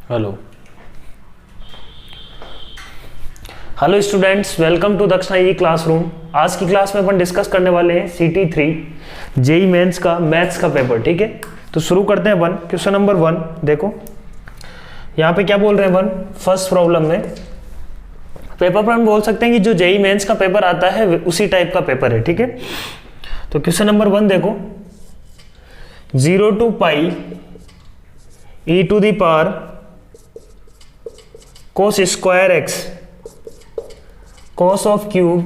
Hello hello students, welcome to Dakshina e classroom. आज की class में अपन डिस्कस करने वाले हैं CT3 जेई मेंस का मैथ्स का पेपर। ठीक है, तो शुरू करते हैं। क्वेश्चन नंबर 1 देखो, यहाँ पे क्या बोल रहे हैं। फर्स्ट प्रॉब्लम में पेपर पर हम बोल सकते हैं कि जो जेई मेंस का पेपर आता है उसी टाइप का पेपर है। ठीक है, तो क्वेश्चन नंबर 1 देखो, 0 to pi e to the power cos square x cos of cube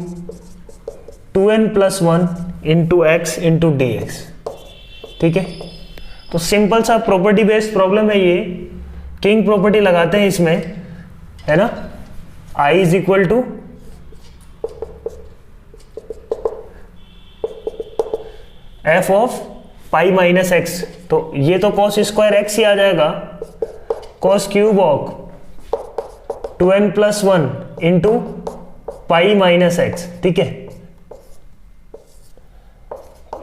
2n plus 1 into x into dx। ठीक है, तो सिंपल सा प्रॉपर्टी बेस्ड प्रॉब्लम है ये। किंग प्रॉपर्टी लगाते हैं इसमें, है ना। I is equal to f of pi minus x, तो ये तो cos स्क्वायर एक्स ही आ जाएगा, cos cube of 2n plus 1 into pi minus x, ठीक है,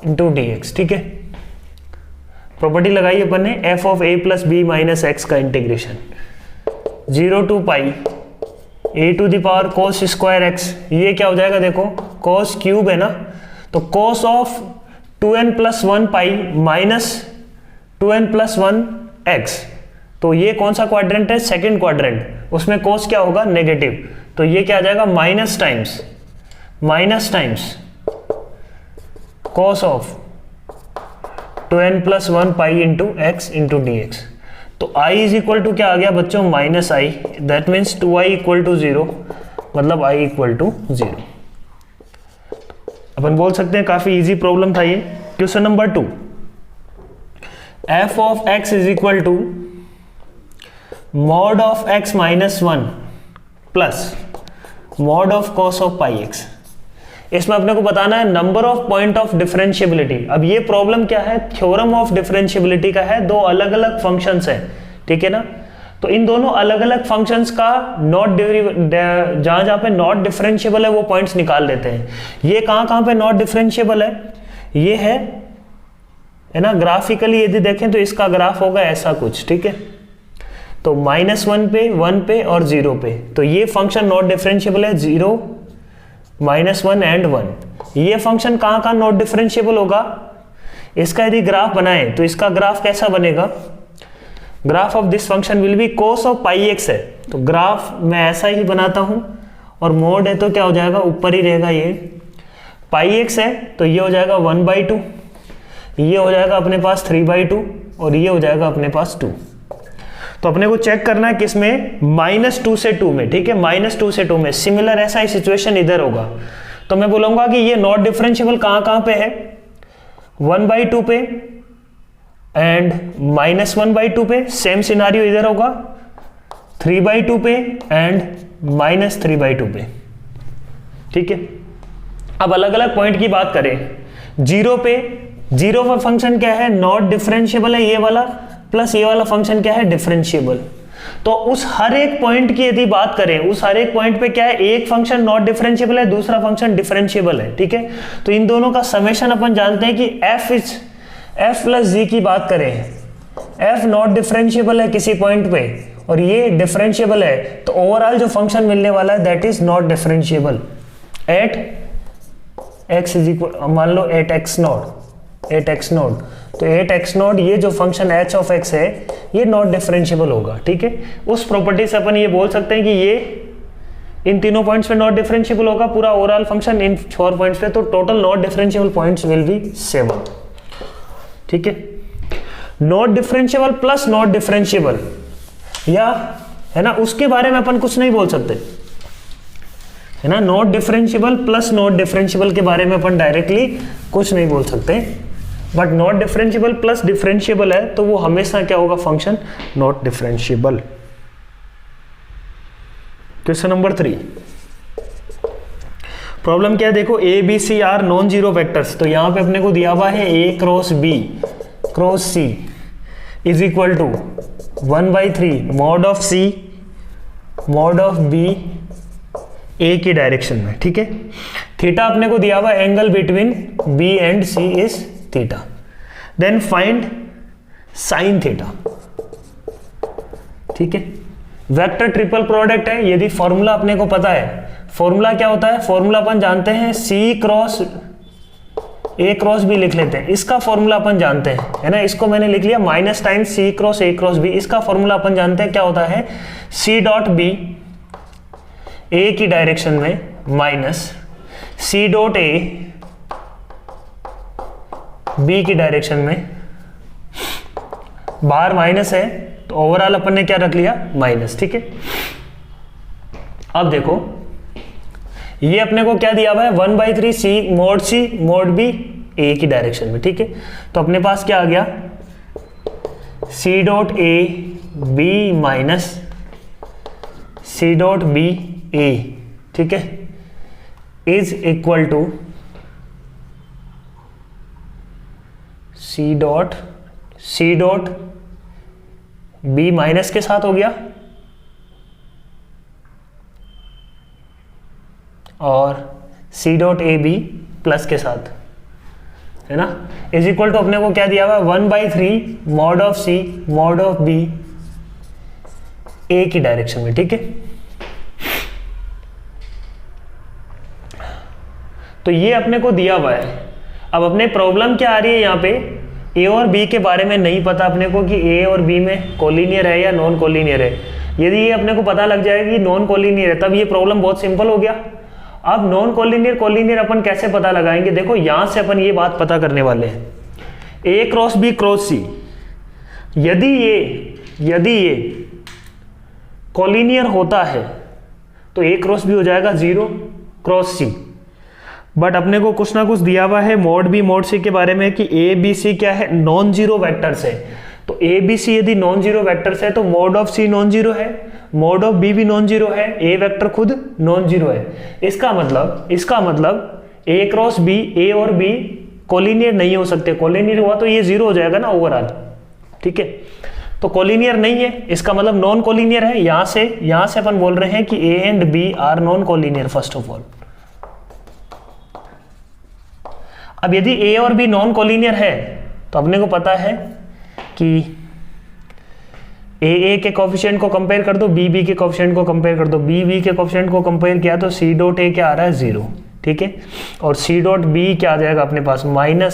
इंटू dx। ठीक है, प्रॉपर्टी लगाई अपन ने F of a plus B minus x का integration 0 to pi a to the power cos square X, ये क्या हो जाएगा देखो, cos क्यूब है ना, तो cos of 2n plus 1 pi minus 2n plus 1 x, तो ये कौन सा क्वाड्रेंट है, सेकंड क्वाड्रेंट, उसमें cos क्या होगा, नेगेटिव, तो ये क्या आ जाएगा minus times cos of 2n plus 1 pi into x into d x. तो i इज इक्वल टू क्या आ गया बच्चों, minus i, that means 2i equal to 0, मतलब i इक्वल टू 0। अपन बोल सकते हैं काफी इजी प्रॉब्लम था ये। Question number 2, f of x is equal to mod of x minus 1 plus mod of cos of pi x. इसमें अपने को बताना है number of point of differentiability. अब ये प्रॉब्लम क्या है, थ्योरम ऑफ डिफरेंशिएबिलिटी का है, दो अलग अलग फंक्शंस हैं, ठीक है ना। तो इन दोनों अलग अलग फंक्शंस का जहां जहां पे नॉट डिफरेंशिएबल है वो पॉइंट्स निकाल लेते हैं। ये कहां पे नॉट डिफरेंशिएबल है, ये है ना, ग्राफिकली यदि देखें तो इसका ग्राफ होगा ऐसा कुछ, ठीक है। तो -1 पे, 1 पे और 0 पे, तो ये फंक्शन नॉट डिफरेंशिएबल है, 0, -1 एंड 1। ये फंक्शन कहां नॉट डिफरेंशिएबल होगा, इसका यदि ग्राफ बनाए तो इसका ग्राफ कैसा बनेगा, graph of this function will be cos of pi x है, तो ग्राफ मैं ऐसा ही बनाता हूं, और मोड है तो क्या हो जाएगा, ऊपर ही रहेगा। ये पाई एक्स है तो ये हो जाएगा 1/2, ये हो जाएगा अपने पास 3/2, और ये हो जाएगा अपने पास 2। तो अपने को चेक करना है किसमें, -2 से 2 में, ठीक है, -2 से 2 में। सिमिलर ऐसा ही सिचुएशन इधर होगा, तो मैं बोलूंगा कि ये नॉट डिफरेंशिएबल कहां पे है, 1/2 पे एंड -1/2 पे। सेम सिनारियो इधर होगा 3/2 पे एंड -3/2 पे, ठीक है। अब अलग अलग पॉइंट की बात करें, 0 पे, 0 पर फंक्शन क्या है, नॉट डिफरेंशिएबल है ये वाला, प्लस ये वाला फंक्शन क्या है, डिफरेंशिएबल। तो उस हर एक पॉइंट की यदि बात करें, उस हर एक पॉइंट पे क्या है, एक फंक्शन नॉट डिफरेंशिएबल है, दूसरा फंक्शन डिफरेंशिएबल है, ठीक है। तो इन दोनों का समेशन अपन जानते हैं कि f प्लस जी की बात करें, f नॉट डिफरेंशिएबल है किसी पॉइंट पे और ये डिफरेंशिएबल है, तो ओवरऑल जो फंक्शन मिलने वाला है that is not differentiable at x is equal, मान लो एट x नॉट, तो 8x नॉट, ये जो फंक्शन h ऑफ x है ये नॉट डिफरेंशिएबल होगा, ठीक है। उस प्रॉपर्टी से अपन ये बोल सकते हैं कि ये इन तीनों पॉइंट्स पे नॉट डिफरेंशिएबल होगा, पूरा ओवरऑल फंक्शन इन 4 पॉइंट्स पे, तो total not differentiable points will be 7, ठीक है। Not differentiable plus not differentiable, या है ना, उसके बारे में अपन कुछ नहीं बोल सकते, है ना। Not differentiable plus not differentiable के बारे में अपन डायरेक्टली कुछ नहीं बोल सकते, but not differentiable plus differentiable है तो वो हमेशा क्या होगा, function not differentiable. Question number 3, problem क्या है देखो, a b c are non zero vectors. तो यहां पे अपने को दिया हुआ है a cross b cross c is equal to 1/3 mod of c mod of b ए की डायरेक्शन में, ठीक है। थीटा अपने को दिया हुआ angle between b and c is theta, then find sine theta, ठीक है। वेक्टर ट्रिपल प्रोडक्ट है, यदि फॉर्मूला अपने को पता है, फॉर्मूला क्या होता है, फॉर्मूला अपन जानते हैं सी क्रॉस ए क्रॉस बी लिख लेते हैं, इसका फॉर्मूला अपन जानते हैं, है ना। इसको मैंने लिख लिया minus time c cross a cross b, इसका फॉर्मूला अपन जानते हैं क्या होता है, सी डॉट बी ए की डायरेक्शन में माइनस सी डॉट ए बी की डायरेक्शन में, बाहर माइनस है तो ओवरऑल अपन ने क्या रख लिया, माइनस, ठीक है। अब देखो ये अपने को क्या दिया हुआ है, 1/3 सी मोड बी ए की डायरेक्शन में, ठीक है। तो अपने पास क्या आ गया, C dot A B minus C dot B A, ठीक है, is equal to C dot B minus के साथ हो गया और सी डॉट ए बी प्लस के साथ, है ना, इज इक्वल टू अपने को क्या दिया हुआ है, 1/3 mod of C mod of B A की डायरेक्शन में, ठीक है। तो ये अपने को दिया हुआ है। अब अपने प्रॉब्लम क्या आ रही है, यहाँ पे ए और बी के बारे में नहीं पता अपने को कि ए और बी में कोलिनियर है या नॉन कोलिनियर है। यदि ये अपने को पता लग जाएगा कि नॉन कोलिनियर है, तब ये प्रॉब्लम बहुत सिंपल हो गया। अब नॉन कोलिनियर अपन कैसे पता लगाएंगे, देखो यहां से अपन ये बात पता करने वाले हैं, ए क्रॉस बी क्रॉस सी, यदि ये कोलिनियर होता है तो ए क्रॉस बी हो जाएगा 0 क्रॉस सी। बट अपने को कुछ ना कुछ दिया हुआ है मोड बी मोड सी के बारे में कि ए बी सी क्या है, नॉन जीरो वेक्टर्स है। तो ए बी सी यदि नॉन जीरो वेक्टर्स है तो mod of c non zero है, मोड ऑफ बी भी नॉन जीरो है, ए वेक्टर खुद नॉन जीरो है। इसका मतलब ए क्रॉस बी, ए और बी कोलिनियर नहीं हो सकते। कोलिनियर हुआ तो ये 0 हो जाएगा ना ओवरऑल, ठीक है। तो कोलिनियर नहीं है, इसका मतलब नॉन कोलिनियर है। यहां से अपन बोल रहे हैं कि a and b are non collinear first of all. अब यदि ए और बी नॉन कोलिनियर है तो अपने को पता है कि ए के कोफिशिएंट को कंपेयर कर दो, बी के कोफिशिएंट को कंपेयर कर दो, बी के कोफिशिएंट को कंपेयर किया तो सी डॉट ए क्या आ रहा है 0, ठीक है। और सी डॉट बी क्या आ जाएगा अपने पास, minus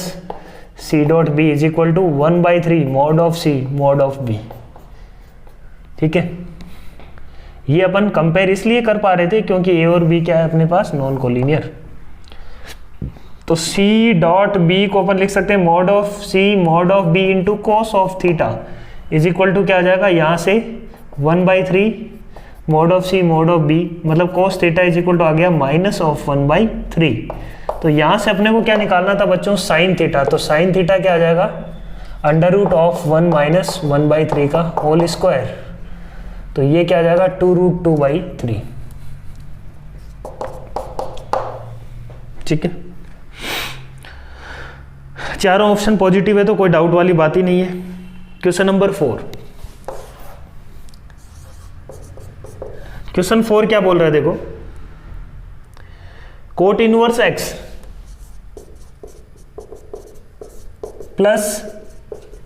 C dot B is equal to 1/3 mod of C mod of B, ठीक है। ये अपन कंपेयर इसलिए कर पा रहे थे क्योंकि ए और बी क्या है अपने पास, नॉन कोलिनियर। तो सी डॉट बी को अपन लिख सकते हैं mod of C mod of B into cos of theta is equal to क्या आ जाएगा, यहाँ से 1/3 mod of C mod of B, मतलब cos theta is equal to आ गया माइनस ऑफ 1/3। तो यहाँ से अपने को क्या निकालना था बच्चों, साइन थीटा। तो साइन थीटा क्या आ जाएगा, √1 माइनस 1/3 का होल स्क्वायर। तो ये क्या आ जाएगा 2√2/3, ठीक है। चारों ऑप्शन पॉजिटिव है तो कोई डाउट वाली बात ही नहीं है। क्वेश्चन नंबर 4, क्वेश्चन 4 क्या बोल रहा है देखो, cot inverse x plus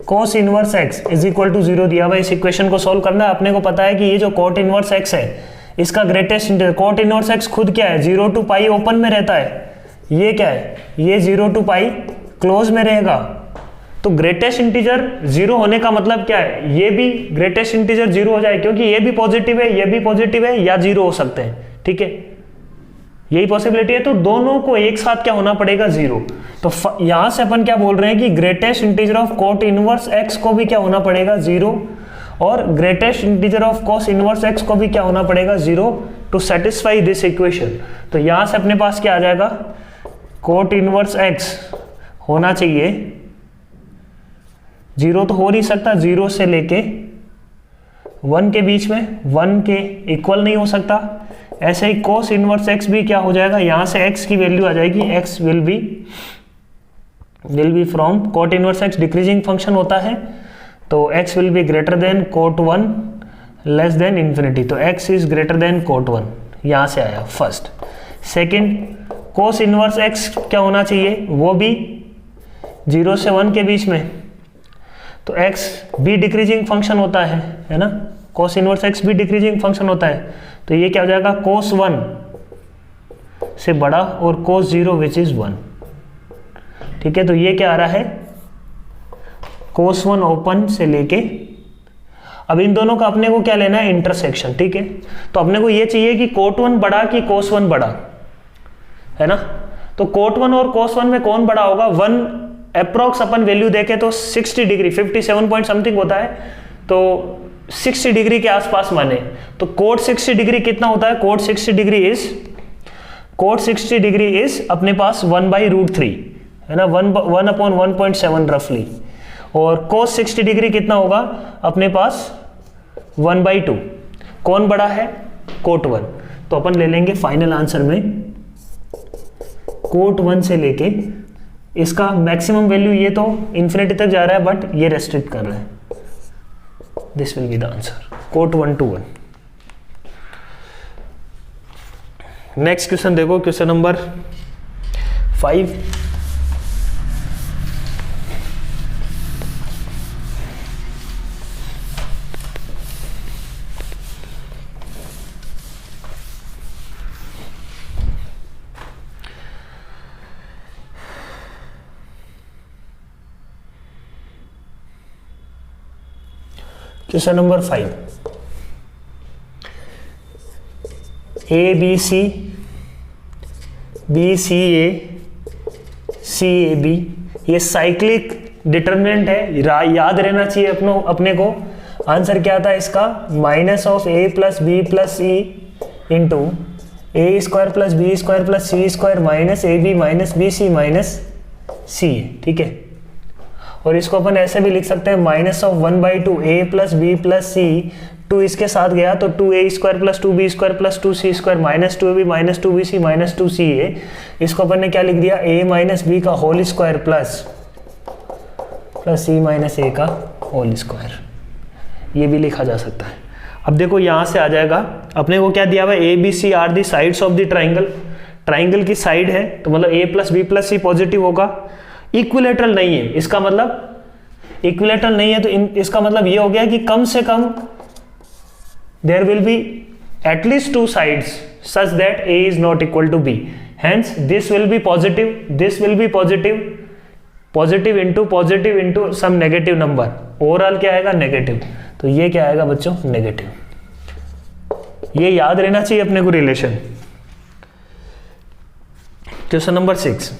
cos inverse x is equal to 0 दिया हुआ। इस इक्वेशन को सॉल्व करना है। अपने को पता है कि ये जो कोट इनवर्स एक्स है इसका greatest integer, coat inverse x खुद क्या है, 0 to पाई ओपन में रहता है, ये क्या है, ये 0 to पाई क्लोज में रहेगा। तो ग्रेटेस्ट इंटीजर 0 होने का मतलब क्या है, ये भी ग्रेटेस्ट इंटीजर 0 हो जाए क्योंकि ये भी पॉजिटिव है, ये भी पॉजिटिव है, या 0 हो सकते हैं, ठीक है, यही पॉसिबिलिटी है। तो दोनों को एक साथ क्या होना पड़ेगा, 0। तो यहां से अपन क्या बोल रहे हैं कि greatest integer of coat inverse x को भी क्या होना पड़ेगा, 0, और greatest integer of cos inverse x को भी क्या होना पड़ेगा, 0 टू सेटिस्फाई दिस इक्वेशन। तो यहां से अपने पास क्या आ जाएगा, कोट इनवर्स एक्स होना चाहिए 0 तो हो नहीं सकता, 0 से लेके 1 के बीच में, 1 के इक्वल नहीं हो सकता। ऐसे ही कोस इनवर्स एक्स भी क्या हो जाएगा, यहां से एक्स की वैल्यू आ जाएगी, X will be from cot inverse X decreasing function होता है, तो X will be greater than cot 1 less than infinity. तो X is greater than cot 1, यहां से आया first. Second, cos inverse X क्या होना चाहिए, वो भी 0 से 1 के बीच में, तो एक्स भी डिक्रीजिंग फंक्शन होता है ना, cos इनवर्स x भी डिक्रीजिंग फंक्शन होता है, तो ये क्या हो जाएगा cos 1 से बड़ा और cos 0 विच इज 1। ठीक है, तो ये क्या आ रहा है cos 1 ओपन से लेके, अब इन दोनों का अपने को क्या लेना है इंटरसेक्शन। ठीक है, तो अपने को ये चाहिए कि cot 1 बड़ा कि cos 1 बड़ा, है ना। तो cot 1 और cos 1 में कौन बड़ा होगा, 1 अप्रोक्स अपन वैल्यू देखे तो 60 डिग्री 57 पॉइंट समथिंग होता है, तो 60 डिग्री के आसपास माने तो cot 60 डिग्री कितना होता है, cot 60 डिग्री इज अपने पास 1/√3 है ना, 1/1.7 रफली, और cos 60 डिग्री कितना होगा अपने पास 1/2। कौन बड़ा है, cot 1। तो अपन ले लेंगे फाइनल आंसर में cot 1 से लेके इसका मैक्सिमम वैल्यू, ये तो इन्फिनिटी तक जा रहा है बट ये रेस्ट्रिक्ट कर रहा है, this will be the answer cot 1 to 1। Next question देखो, question number 5। Question number 5, ABC, BCA, CAB ये साइक्लिक डिटर्मिनेंट है, याद रहना चाहिए अपने को। आंसर क्या था इसका, -(a + b + c) into a² + b² + c² minus ab minus bc minus ca। ठीक है, और इसको अपन ऐसे भी लिख सकते हैं -(1/2 a + b + c), 2 इसके साथ गया तो 2a² + 2b² + 2c² minus 2ab minus 2bc minus 2ca। इसको अपन ने क्या लिख दिया, a - b का whole square plus c - a का होल स्क्वायर, ये भी लिखा जा सकता है। अब देखो यहाँ से आ जाएगा, अपने को क्या दिया हुआ है, ABC are the sides of the triangle, triangle की साइड है तो मतलब a + b + c पॉजिटिव होगा। इक्विलेटरल नहीं है, इसका मतलब इक्विलेटरल नहीं है, तो इसका मतलब ये हो गया कि कम से कम there will be at least 2 sides such that a is not equal to b, hence this will be positive, this will be positive into some negative number, overall क्या आएगा नेगेटिव, तो ये क्या आएगा बच्चों नेगेटिव। ये याद रहना चाहिए अपने को relation. Question number 6,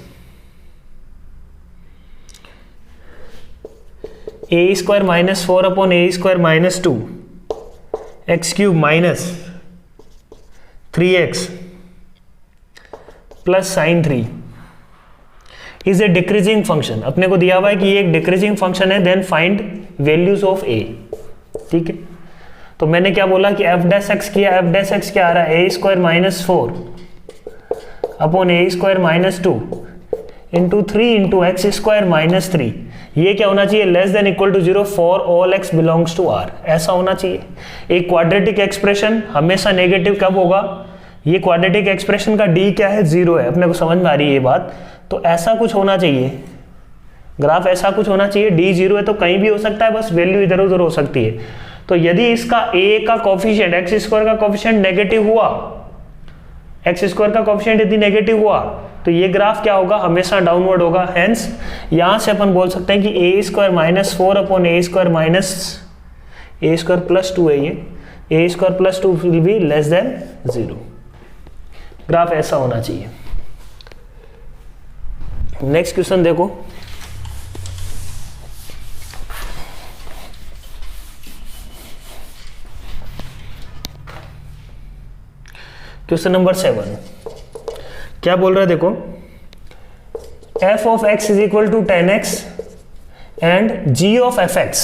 a² - 4/a² - 2 x³ minus 3x plus sin 3 is a decreasing function. अपने को दिया हुआ है कि ये एक डिक्रीजिंग फंक्शन है, then find values of a। ठीक है, तो मैंने क्या बोला कि f' किया, f' क्या आ रहा है, a² - 4/a² - 2 into 3 into x² - 3। ये क्या होना चाहिए, less than equal to 0 for all x belongs to r, ऐसा होना चाहिए। एक क्वाड्रेटिक एक्सप्रेशन हमेशा नेगेटिव कब होगा, ये क्वाड्रेटिक एक्सप्रेशन का d क्या है, 0 है, अपने को समझ में आ रही है ये बात। तो ऐसा कुछ होना चाहिए, ग्राफ ऐसा कुछ होना चाहिए, d 0 है तो कहीं भी हो सकता है, बस वैल्यू इधर उधर हो सकती है। तो यदि इसका a का कोफिशिएंट, x² का कोफिशिएंट नेगेटिव हुआ, x² का कोफिशिएंट यदि नेगेटिव हुआ तो ये ग्राफ क्या होगा, हमेशा डाउनवर्ड होगा। हेंस यहां से अपन बोल सकते हैं कि a² - 4/a² - a² + 2 है, ये a² + 2 will be less than 0। Graph ऐसा होना चाहिए। नेक्स्ट क्वेश्चन देखो, क्वेश्चन नंबर 7 क्या बोल रहा है, देखो f of x is equal to 10x and g of fx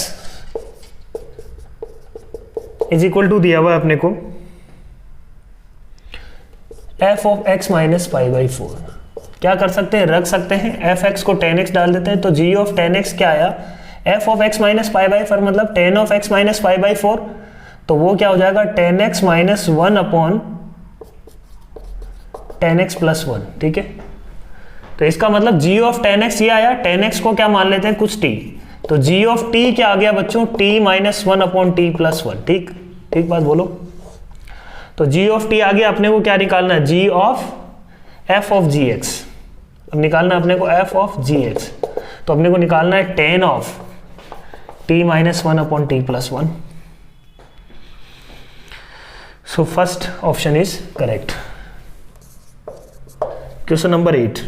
is equal to दिया हुआ है अपने को f of x minus π/4। क्या कर सकते हैं, रख सकते हैं, fx को 10x डाल देते हैं, तो g of 10x क्या आया, f of x minus π/4 मतलब 10 of x minus π/4, तो वो क्या हो जाएगा 10x minus 1/10x plus 1। ठीक है, तो इसका मतलब g of 10x ये आया, 10x को क्या मान लेते हैं कुछ t, तो g of t क्या आ गया बच्चों, t - 1/t + 1। ठीक, ठीक बात बोलो। तो g ऑफ t आ गया, अपने को क्या निकालना है, g of f of gx। अब निकालना है अपने को f ऑफ gx, तो अपने को निकालना है tan of t minus 1 upon t plus 1। So first option is correct. Question number 8,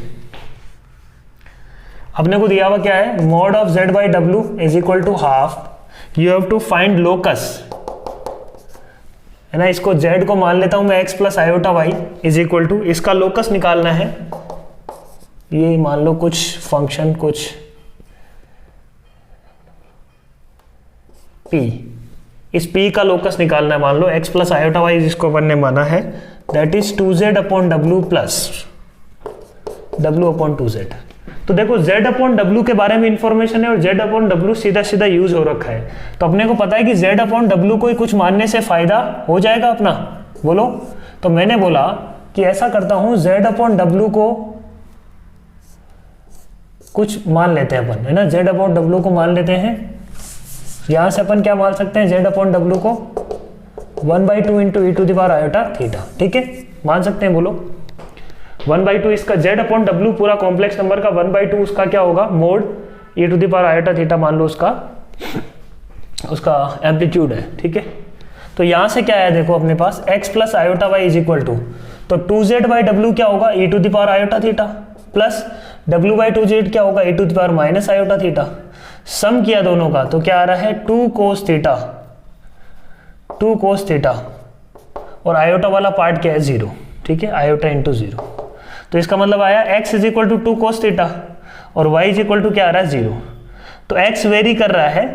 अपने को दिया हुआ क्या है, मॉड ऑफ z बाई डब्ल्यू is equal to half, you have to find locus, है ना। इसको z को मान लेता हूं मैं x plus iota y is equal to, इसका लोकस निकालना है, ये मान लो कुछ फंक्शन कुछ p, इस p का लोकस निकालना है, मान लो x प्लस आयोटा y जिसको अपन ने माना है, that is 2z upon w plus w upon 2z। तो देखो z अपॉन w के बारे में इंफॉर्मेशन है और z अपॉन w सीधा सीधा यूज हो रखा है, तो अपने को पता है कि z अपॉन w को कुछ मानने से फायदा हो जाएगा अपना, बोलो। तो मैंने बोला कि ऐसा करता हूं, z अपॉन w को कुछ मान लेते हैं अपन, है ना, z अपॉन w को मान लेते हैं। यहां से अपन क्या मान सकते हैं, z अपॉन w को 1/2 into e to the power iota theta, ठीक है, मान सकते हैं, बोलो। 1/2 इसका z अपॉन w पूरा कॉम्प्लेक्स नंबर का 1/2 उसका क्या होगा, mod e to the power iota theta मान लो उसका एम्पलीट्यूड है, ठीक है। तो यहां से क्या है, देखो अपने पास x plus iota y is equal to, तो 2z बाई डब्ल्यू क्या होगा, e to the power iota theta, plus w by 2z क्या होगा, e to the power minus iota theta. Sum किया दोनों का तो क्या आ रहा है, 2 कोस थीटा, और आयोटा वाला पार्ट क्या है, 0, ठीक है, आयोटा इंटू 0। तो इसका मतलब आया x is equal to 2 cos theta और y इज इक्वल टू क्या आ रहा है, 0। तो x वेरी कर रहा है,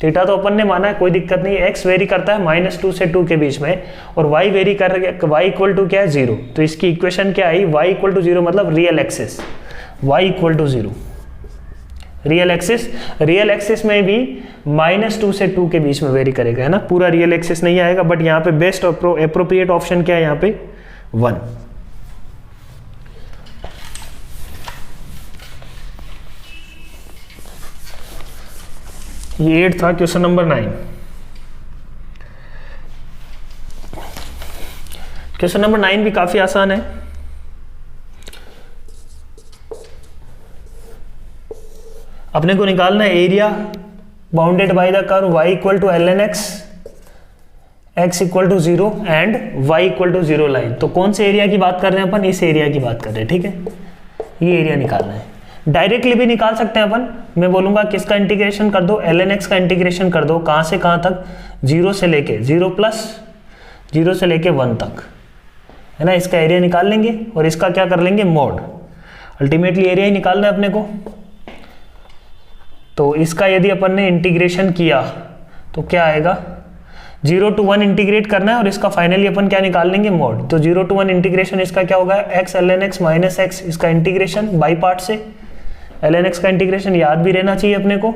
थीटा तो अपन ने माना है, कोई दिक्कत नहीं, x वेरी करता है -2 से 2 के बीच में, और y वेरी कर रहा है, y इक्वल टू क्या है, 0। तो इसकी इक्वेशन क्या आई, y इक्वल टू 0 मतलब real axis, y equal to 0। Real axis में भी -2 से 2 के बीच में वेरी करेगा, है ना, पूरा रियल एक्सिस नहीं आएगा, बट यहाँ पे बेस्ट एप्रोप्रिएट ऑप्शन क्या है, यहाँ पे 1। ये 8 था। क्वेश्चन नंबर 9, क्वेश्चन नंबर 9 भी काफी आसान है। अपने को निकालना है area bounded by the curve y equal to ln x equal to 0 and y equal to 0 line. तो कौन से एरिया की बात कर रहे हैं अपन, इस एरिया की बात कर रहे हैं, ठीक है, ये एरिया निकालना है। डायरेक्टली भी निकाल सकते हैं अपन, मैं बोलूंगा किसका इंटीग्रेशन कर दो, ln x का इंटीग्रेशन कर दो, कहां से कहां तक, 0 से लेके 0 प्लस 0 से लेके 1 तक, है ना। इसका एरिया निकाल लेंगे और इसका क्या कर लेंगे, मोड। अल्टीमेटली एरिया ही निकालना है अपने को। तो इसका यदि अपन ने इंटीग्रेशन किया तो क्या आएगा, 0 to 1 इंटीग्रेट करना है और इसका फाइनली अपन क्या निकाल लेंगे, मोड। तो 0 to 1 इंटीग्रेशन इसका क्या होगा, x ln x minus x, इसका इंटीग्रेशन बाई पार्ट से, ln x का इंटीग्रेशन याद भी रहना चाहिए अपने को,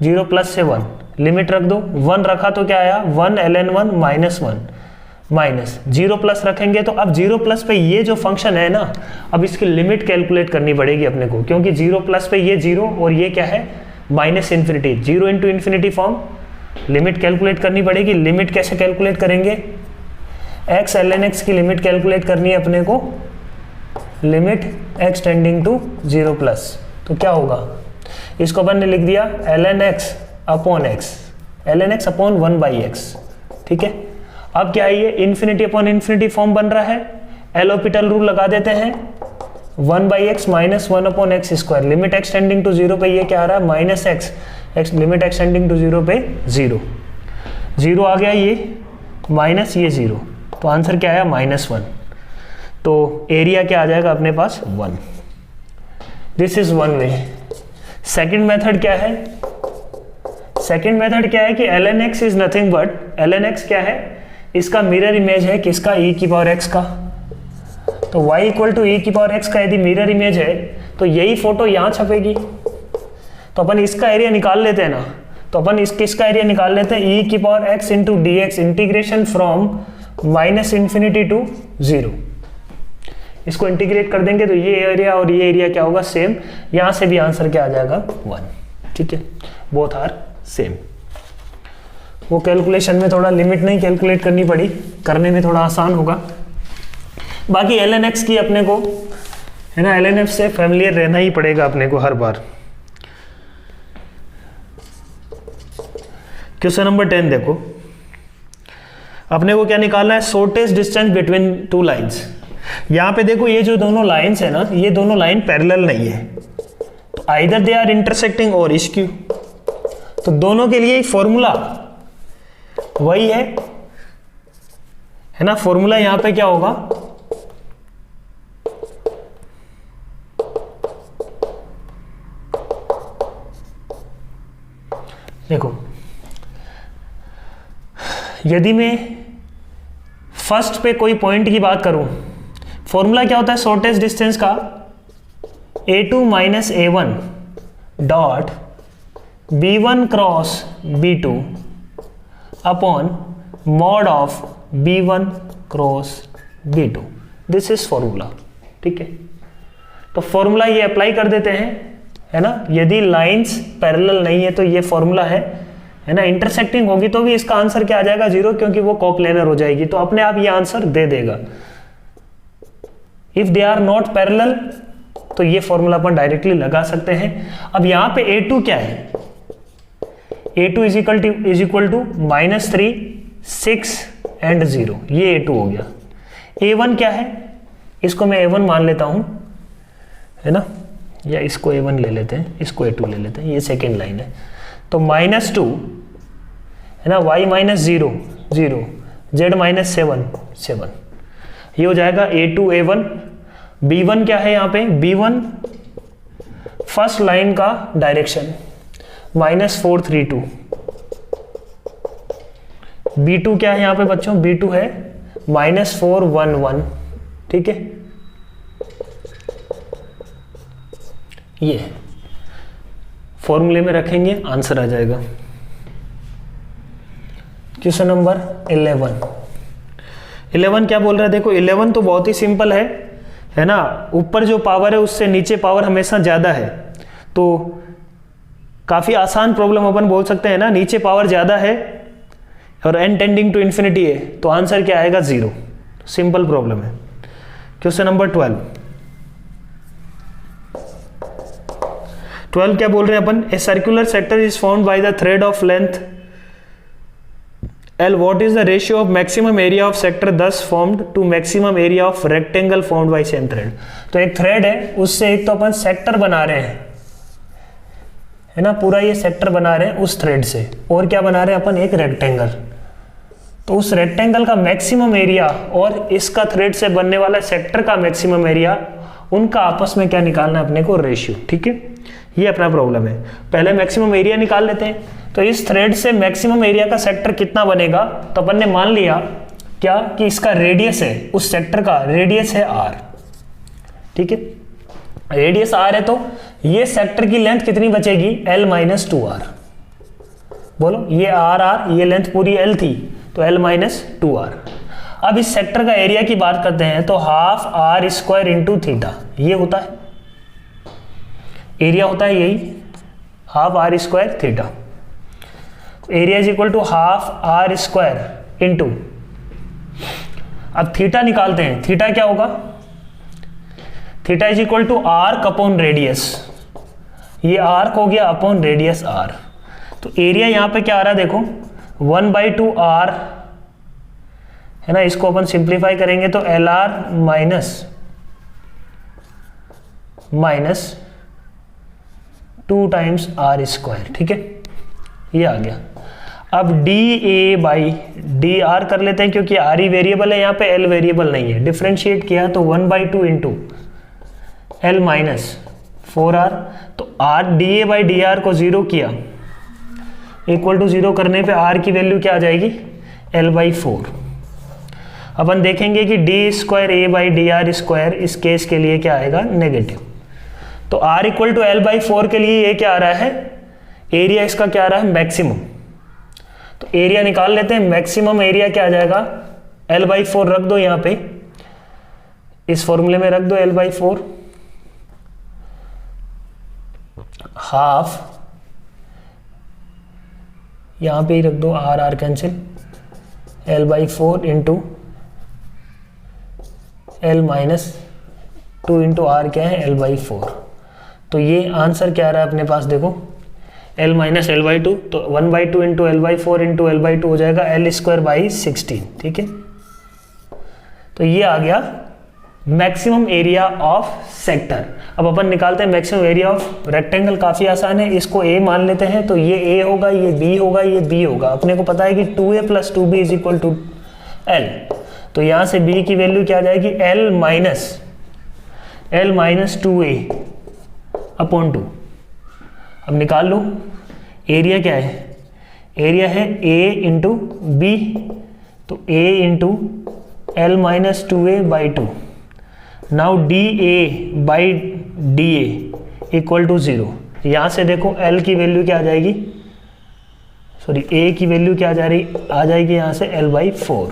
0 प्लस से 1, लिमिट रख दो, 1 रखा तो क्या आया, 1 ln 1 माइनस 1 माइनस 0 प्लस रखेंगे, तो अब 0 प्लस पे ये जो फंक्शन है ना, अब इसकी लिमिट कैलकुलेट करनी पड़ेगी अपने को, क्योंकि 0 प्लस पे ये 0 और ये क्या है, minus infinity, 0 into infinity form, limit calculate करनी पड़ेगी। लिमिट कैसे कैलकुलेट करेंगे, x ln x की लिमिट कैलकुलेट करनी है अपने को, limit x tending to 0 plus, तो क्या होगा, इसको अपन ने लिख दिया ln x upon x, ln x upon 1/x, ठीक है। अब क्या है, ये इन्फिनिटी अपॉन इन्फिनिटी फॉर्म बन रहा है, एल हॉस्पिटल रूल लगा देते हैं, 1/x minus 1 upon x square, limit x tending to 0 पे ये क्या आ रहा है, minus x, limit x tending to 0 पे 0 आ गया, ये माइनस ये 0, तो आंसर क्या आया, -1। तो एरिया क्या आ जाएगा अपने पास, 1। This is one way. Second method क्या है, सेकेंड मेथड क्या है कि ln x is nothing but, ln x क्या है, इसका मिरर इमेज है किसका, e की पावर x का। तो y इक्वल टू e की पावर x का यदि मिरर इमेज है तो यही फोटो यहाँ छपेगी। तो अपन इसका एरिया निकाल लेते हैं ना, तो अपन इसका एरिया निकाल लेते हैं, e की power x into d x, integration from -∞ to 0। इसको इंटीग्रेट कर देंगे तो ये एरिया और ये एरिया क्या होगा, सेम। यहाँ से भी आंसर क्या आ जाएगा, 1, ठीक है, बोथ आर सेम। वो कैलकुलेशन में थोड़ा लिमिट नहीं कैलकुलेट करनी पड़ी, करने में थोड़ा आसान होगा। बाकी ln x की अपने को है ना, ln f से फैमिलियर रहना ही पड़ेगा अपने को हर बार। क्वेश्चन नंबर 10 देखो, अपने को क्या निकालना है, shortest distance between two lines. यहां पे देखो ये जो दोनों लाइंस है ना, ये दोनों लाइन पैरेलल नहीं है, तो आइदर दे आर इंटरसेक्टिंग और इश्क्यू। तो दोनों के लिए फॉर्मूला वही है ना, फॉर्मूला यहां पे क्या होगा, देखो यदि मैं फर्स्ट पे कोई पॉइंट की बात करूं, फॉर्मूला क्या होता है शॉर्टेस्ट डिस्टेंस का, a2 minus a1 dot b1 cross b2 upon mod of b1 cross b2, this is formula. ठीक है, तो फॉर्मूला ये अप्लाई कर देते हैं, है ना। यदि लाइंस पैरेलल नहीं है तो ये फॉर्मूला है ना। इंटरसेक्टिंग होगी तो भी इसका आंसर क्या आ जाएगा, 0, क्योंकि वो कोप्लेनर हो जाएगी, तो अपने आप ये आंसर दे देगा। If they are not parallel तो ये फॉर्मूला अपन डायरेक्टली लगा सकते हैं। अब यहां पे a2 क्या है, a2 is equal to -3 6 and 0, ये a2 हो गया। a1 क्या है, इसको मैं a1 मान लेता हूं, है ना, या इसको a1 ले लेते हैं, इसको a2 ले लेते हैं, ये सेकेंड लाइन है। तो -2 है ना, y - 0 0, z - 7 7, ये हो जाएगा a2 a1। b1 क्या है यहाँ पे, b1 फर्स्ट लाइन का डायरेक्शन -432। b2 क्या है यहाँ पे बच्चों, b2 है -411। ठीक है, ये फॉर्मूले में रखेंगे, आंसर आ जाएगा। क्वेश्चन नंबर 11 क्या बोल रहा है, देखो 11 तो बहुत ही सिंपल है ना। ऊपर जो पावर है उससे नीचे पावर हमेशा ज्यादा है, तो काफी आसान प्रॉब्लम अपन बोल सकते हैं ना। नीचे पावर ज्यादा है और n टेंडिंग टू इन्फिनिटी है, तो आंसर क्या आएगा 0। सिंपल प्रॉब्लम है। क्वेश्चन नंबर 12 क्या बोल रहे हैं अपन, a circular sector is formed by the thread of length L, what is the ratio of maximum area of sector thus formed to maximum area of rectangle formed by same thread। तो एक thread है, उससे एक तो अपन sector बना रहे हैं, है ना, पूरा ये सेक्टर बना रहे हैं उस थ्रेड से, और क्या बना रहे हैं अपन, एक रेक्टेंगल। तो उस रेक्टेंगल का मैक्सिमम एरिया और इसका थ्रेड से बनने वाला सेक्टर का मैक्सिमम एरिया, उनका आपस में क्या निकालना है अपने को, रेशियो। ठीक है, ये अपना प्रॉब्लम है। पहले मैक्सिमम एरिया निकाल लेते हैं। तो इस थ्रेड से मैक्सिमम एरिया का सेक्टर कितना बनेगा, तो अपन ने मान लिया क्या कि इसका रेडियस है, उस सेक्टर का रेडियस है r। ठीक है, रेडियस r है, तो ये सेक्टर की लेंथ कितनी बचेगी, L - 2r। बोलो, ये r, ये लेंथ पूरी L थी, तो L - 2r। अब इस सेक्टर का एरिया की बात करते हैं, तो ½ r² इंटू थीटा, ये होता है एरिया, होता है यही ½ r² theta. Area is equal to ½ r² into, अब थीटा निकालते हैं, थीटा क्या होगा, theta is equal to arc upon radius, ये आर्क हो गया अपॉन रेडियस r। तो एरिया यहां पे क्या आ रहा है, देखो 1/2 r, है ना, इसको अपन सिंप्लीफाई करेंगे तो LR माइनस 2 टाइम्स r²। ठीक है, ये आ गया। अब dA/dr कर लेते हैं, क्योंकि r ही वेरिएबल है, यहाँ पे L वेरिएबल नहीं है। डिफ्रेंशिएट किया तो 1/2 इंटू L - 4r, तो r dA/dr को 0 किया, इक्वल टू 0 करने पे r की वैल्यू क्या आ जाएगी, L/4। अपन देखेंगे कि d²A/dr² इस केस के लिए क्या आएगा, नेगेटिव। तो r इक्वल टू L/4 के लिए ये क्या आ रहा है, एरिया इसका क्या आ रहा है, मैक्सिमम। तो एरिया निकाल लेते हैं, मैक्सिमम एरिया क्या आ जाएगा, L/4 रख दो यहाँ पे, इस फॉर्मूले में रख दो L/4, ½ यहाँ पे ही रख दो, r r cancel, L/4 into L minus 2 into r क्या है, L/4। तो ये आंसर क्या आ रहा है अपने पास, देखो L माइनस L/2, तो 1/2 इंटू L/4 इंटू L/2 हो जाएगा L²/16, ठीक है। तो ये आ गया मैक्सिमम एरिया ऑफ सेक्टर। अब अपन निकालते हैं मैक्सिमम एरिया ऑफ रेक्टेंगल, काफ़ी आसान है, इसको A मान लेते हैं, तो ये A होगा, ये B होगा, ये B होगा। अपने को पता है कि 2A + 2B is equal to L, तो यहाँ से B की वैल्यू क्या आ जाएगी, L माइनस 2A अपॉन 2। अब निकाल लो एरिया क्या है, एरिया है A इंटू B, तो A into L minus 2A/2। Now DA/DA equal to 0। यहाँ से देखो L की वैल्यू क्या आ जाएगी, सॉरी A की वैल्यू क्या आ जाएगी यहाँ से L/4।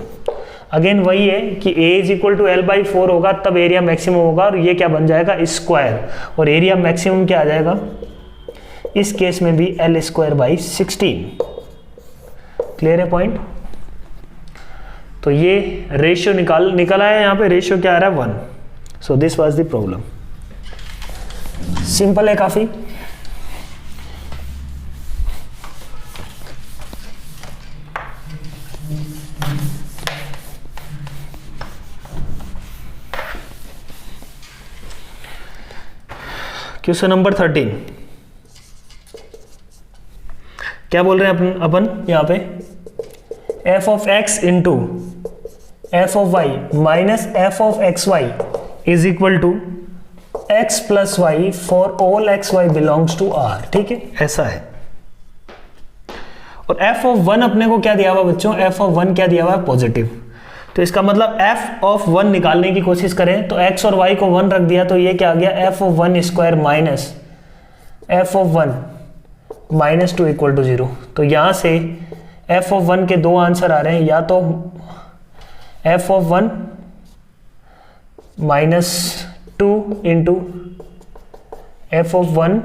अगेन वही है कि A is equal to L/4 होगा तब एरिया मैक्सिमम होगा, और ये क्या बन जाएगा, स्क्वायर, और एरिया मैक्सिमम क्या आ जाएगा इस केस में भी L²/16। क्लियर है पॉइंट। तो ये रेशियो निकल आया, यहाँ पे रेशियो क्या आ रहा है, 1। So this was the problem. Simple है काफी। क्वेश्चन नंबर 13 क्या बोल रहे हैं अपन यहाँ पे, f(x) into f(y) minus f(xy) is equal to x plus y for all xy belongs to R, ठीक है, ऐसा है। और f(1) अपने को क्या दिया हुआ बच्चों, f(1) क्या दिया हुआ है, पॉजिटिव। तो इसका मतलब f(1) निकालने की कोशिश करें तो x और y को 1 रख दिया, तो ये क्या आ गया, f(1) minus f(1) minus 2 equal to 0। तो यहाँ से f(1) के दो आंसर आ रहे हैं, या तो f(1) minus 2 into f(1)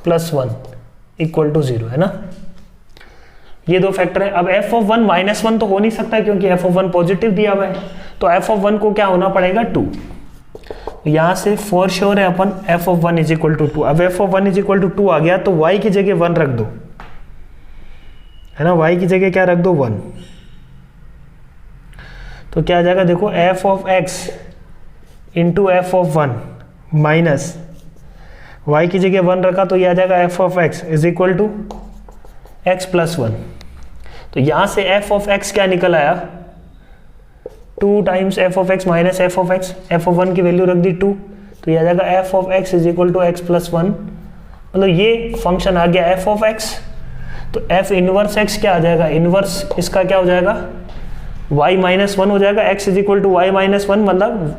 plus 1 equal to 0, है ना। ये दो फैक्टर है। अब f(1) माइनस 1 तो हो नहीं सकता क्योंकि f(1) पॉजिटिव दिया हुआ है, तो f(1) को क्या होना पड़ेगा, 2। यहां से फॉर श्योर है अपन f(1) इज इक्वल टू 2। अब f(1) इज इक्वल टू 2 आ गया तो y की जगह 1 रख दो, है ना, y की जगह क्या रख दो, 1। तो क्या आ जाएगा, देखो f(x) into f(1) minus y की जगह 1 रखा तो ये आ जाएगा f(x) is equal to x plus 1। तो यहां से f(x) क्या निकल आया, 2 times f(x) minus f(x), f(1) की वैल्यू रख दी 2, तो ये आ जाएगा f(x) is equal to x plus 1। मतलब ये फंक्शन आ गया f(x), तो f इनवर्स x क्या आ जाएगा, इनवर्स इसका क्या हो जाएगा, y माइनस 1 हो जाएगा, x is equal to y minus 1, मतलब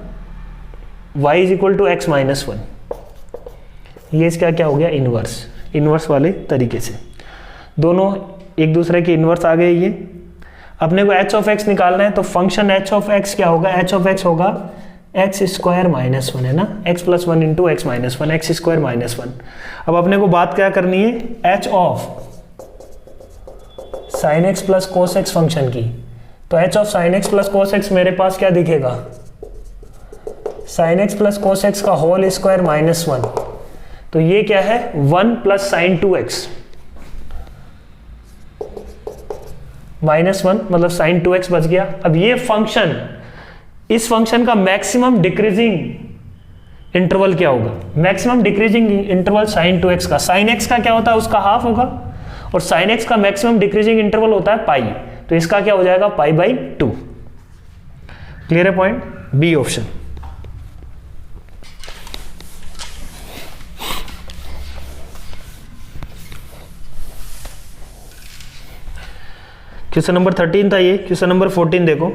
y is equal to x minus 1। ये इसका क्या हो गया, इनवर्स, इनवर्स वाले तरीके से दोनों एक दूसरे के इनवर्स आ गए। ये अपने को h(x) निकालना है, तो फंक्शन h(x) क्या होगा, h(x) होगा x² माइनस 1, है ना, x plus 1 into x minus 1, x² minus 1। अब अपने को बात क्या करनी है, h of sine x plus cos x function की। तो h of sine x plus cos x मेरे पास क्या दिखेगा, साइन एक्स प्लस कोस एक्स का होल स्क्वायर माइनस 1। तो ये क्या है, 1 प्लस साइन 2x माइनस 1, मतलब साइन 2x बच गया। अब ये फंक्शन, इस फंक्शन का मैक्सिमम डिक्रीजिंग इंटरवल क्या होगा, maximum decreasing interval sign 2x का, साइन x का क्या होता है, उसका हाफ होगा, और साइन x का मैक्सिमम डिक्रीजिंग इंटरवल होता है पाई, तो इसका क्या हो जाएगा, π/2। क्लियर है point, B option. Question number 13 था ये। क्वेश्चन नंबर 14 देखो।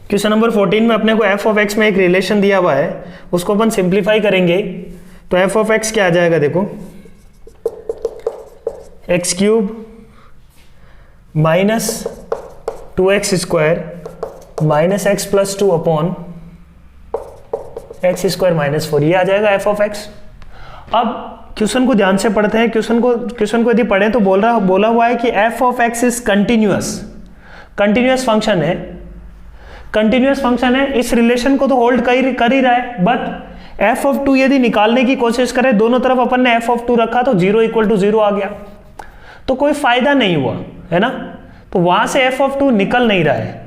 क्वेश्चन नंबर 14 में अपने को f(x) में एक रिलेशन दिया हुआ है, उसको अपन सिंप्लीफाई करेंगे तो f(x) क्या आ जाएगा, देखो x³ minus 2x² minus x plus 2 upon x² minus 4, ये आ जाएगा f(x). अब क्वेश्चन को ध्यान से पढ़ते हैं। क्वेश्चन को यदि पढ़ें तो बोला हुआ है कि F of x is continuous function है। कंटिन्यूअस फंक्शन है, इस रिलेशन को तो होल्ड कर ही रहा है, बट एफ ऑफ 2 यदि निकालने की कोशिश करें, दोनों तरफ अपन ने एफ ऑफ 2 रखा तो 0 = 0 आ गया, तो कोई फायदा नहीं हुआ, है ना। तो वहां से एफ ऑफ 2 निकल नहीं रहा है।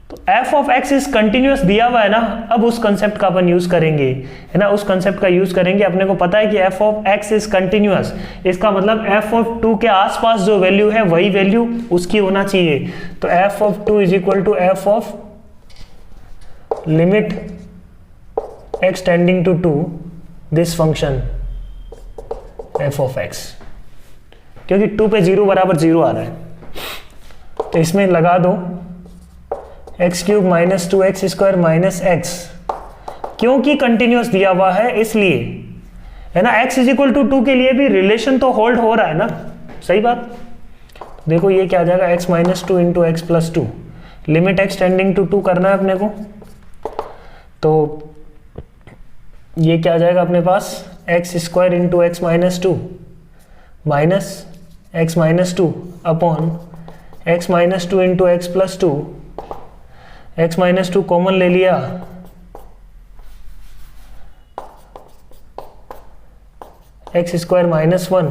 तो f of x is continuous दिया हुआ है ना, अब उस कंसेप्ट का अपन यूज करेंगे, है ना, उस कंसेप्ट का यूज करेंगे। अपने को पता है कि F of x is continuous, इसका मतलब एफ ऑफ 2 के आसपास जो वैल्यू है वही वैल्यू उसकी होना चाहिए। तो f of 2 = f of limit x tending to 2 this function f of x, क्योंकि 2 पे 0 = 0 आ रहा है, तो इसमें लगा दो x³ - 2x² - x, क्योंकि कंटिन्यूअस दिया हुआ है इसलिए, है ना। x = 2 के लिए भी रिलेशन तो होल्ड हो रहा है ना, सही बात। देखो ये क्या आ जाएगा, x - 2 × x + 2, limit x tending to 2 करना है अपने को, तो ये क्या आ जाएगा अपने पास, x² × x - 2 minus x - 2 upon x - 2 × x + 2, x - 2 common ले लिया, x² - 1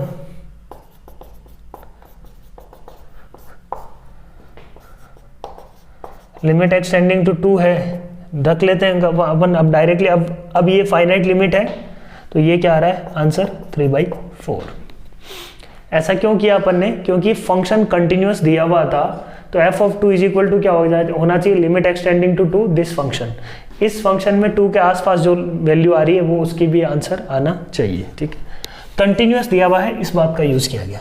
limit x tending to 2 है, रख लेते हैं अपन अब डायरेक्टली। अब ये फाइनाइट लिमिट है, तो ये क्या आ रहा है आंसर 3/4। ऐसा क्यों किया अपन ने, क्योंकि फंक्शन कंटिन्यूअस दिया हुआ था, तो एफ ऑफ 2 = क्या होना चाहिए, limit x tending to 2 this function. इस फंक्शन में 2 के आसपास जो वैल्यू आ रही है वो उसकी भी आंसर आना चाहिए, ठीक है। कंटिन्यूअस दिया हुआ है, इस बात का यूज किया गया।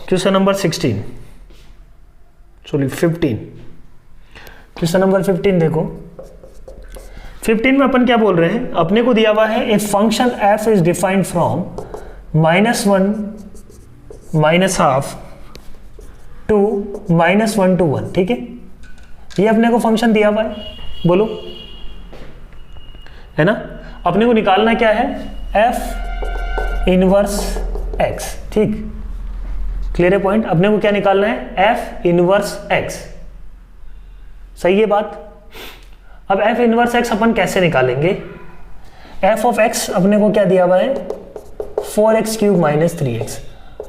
क्वेश्चन नंबर 15, क्वेश्चन नंबर 15 देखो। 15 में अपन क्या बोल रहे हैं, अपने को दिया हुआ है a function f is defined from -1 -½ to -1 to 1, ठीक है। ये अपने को फंक्शन दिया हुआ है, बोलो, है ना। अपने को निकालना क्या है, f इनवर्स x, ठीक, क्लियर है पॉइंट। अपने को क्या निकालना है, f इनवर्स x, सही है बात। अब f इनवर्स x अपन कैसे निकालेंगे, f ऑफ x अपने को क्या दिया हुआ है, 4x³ - 3x।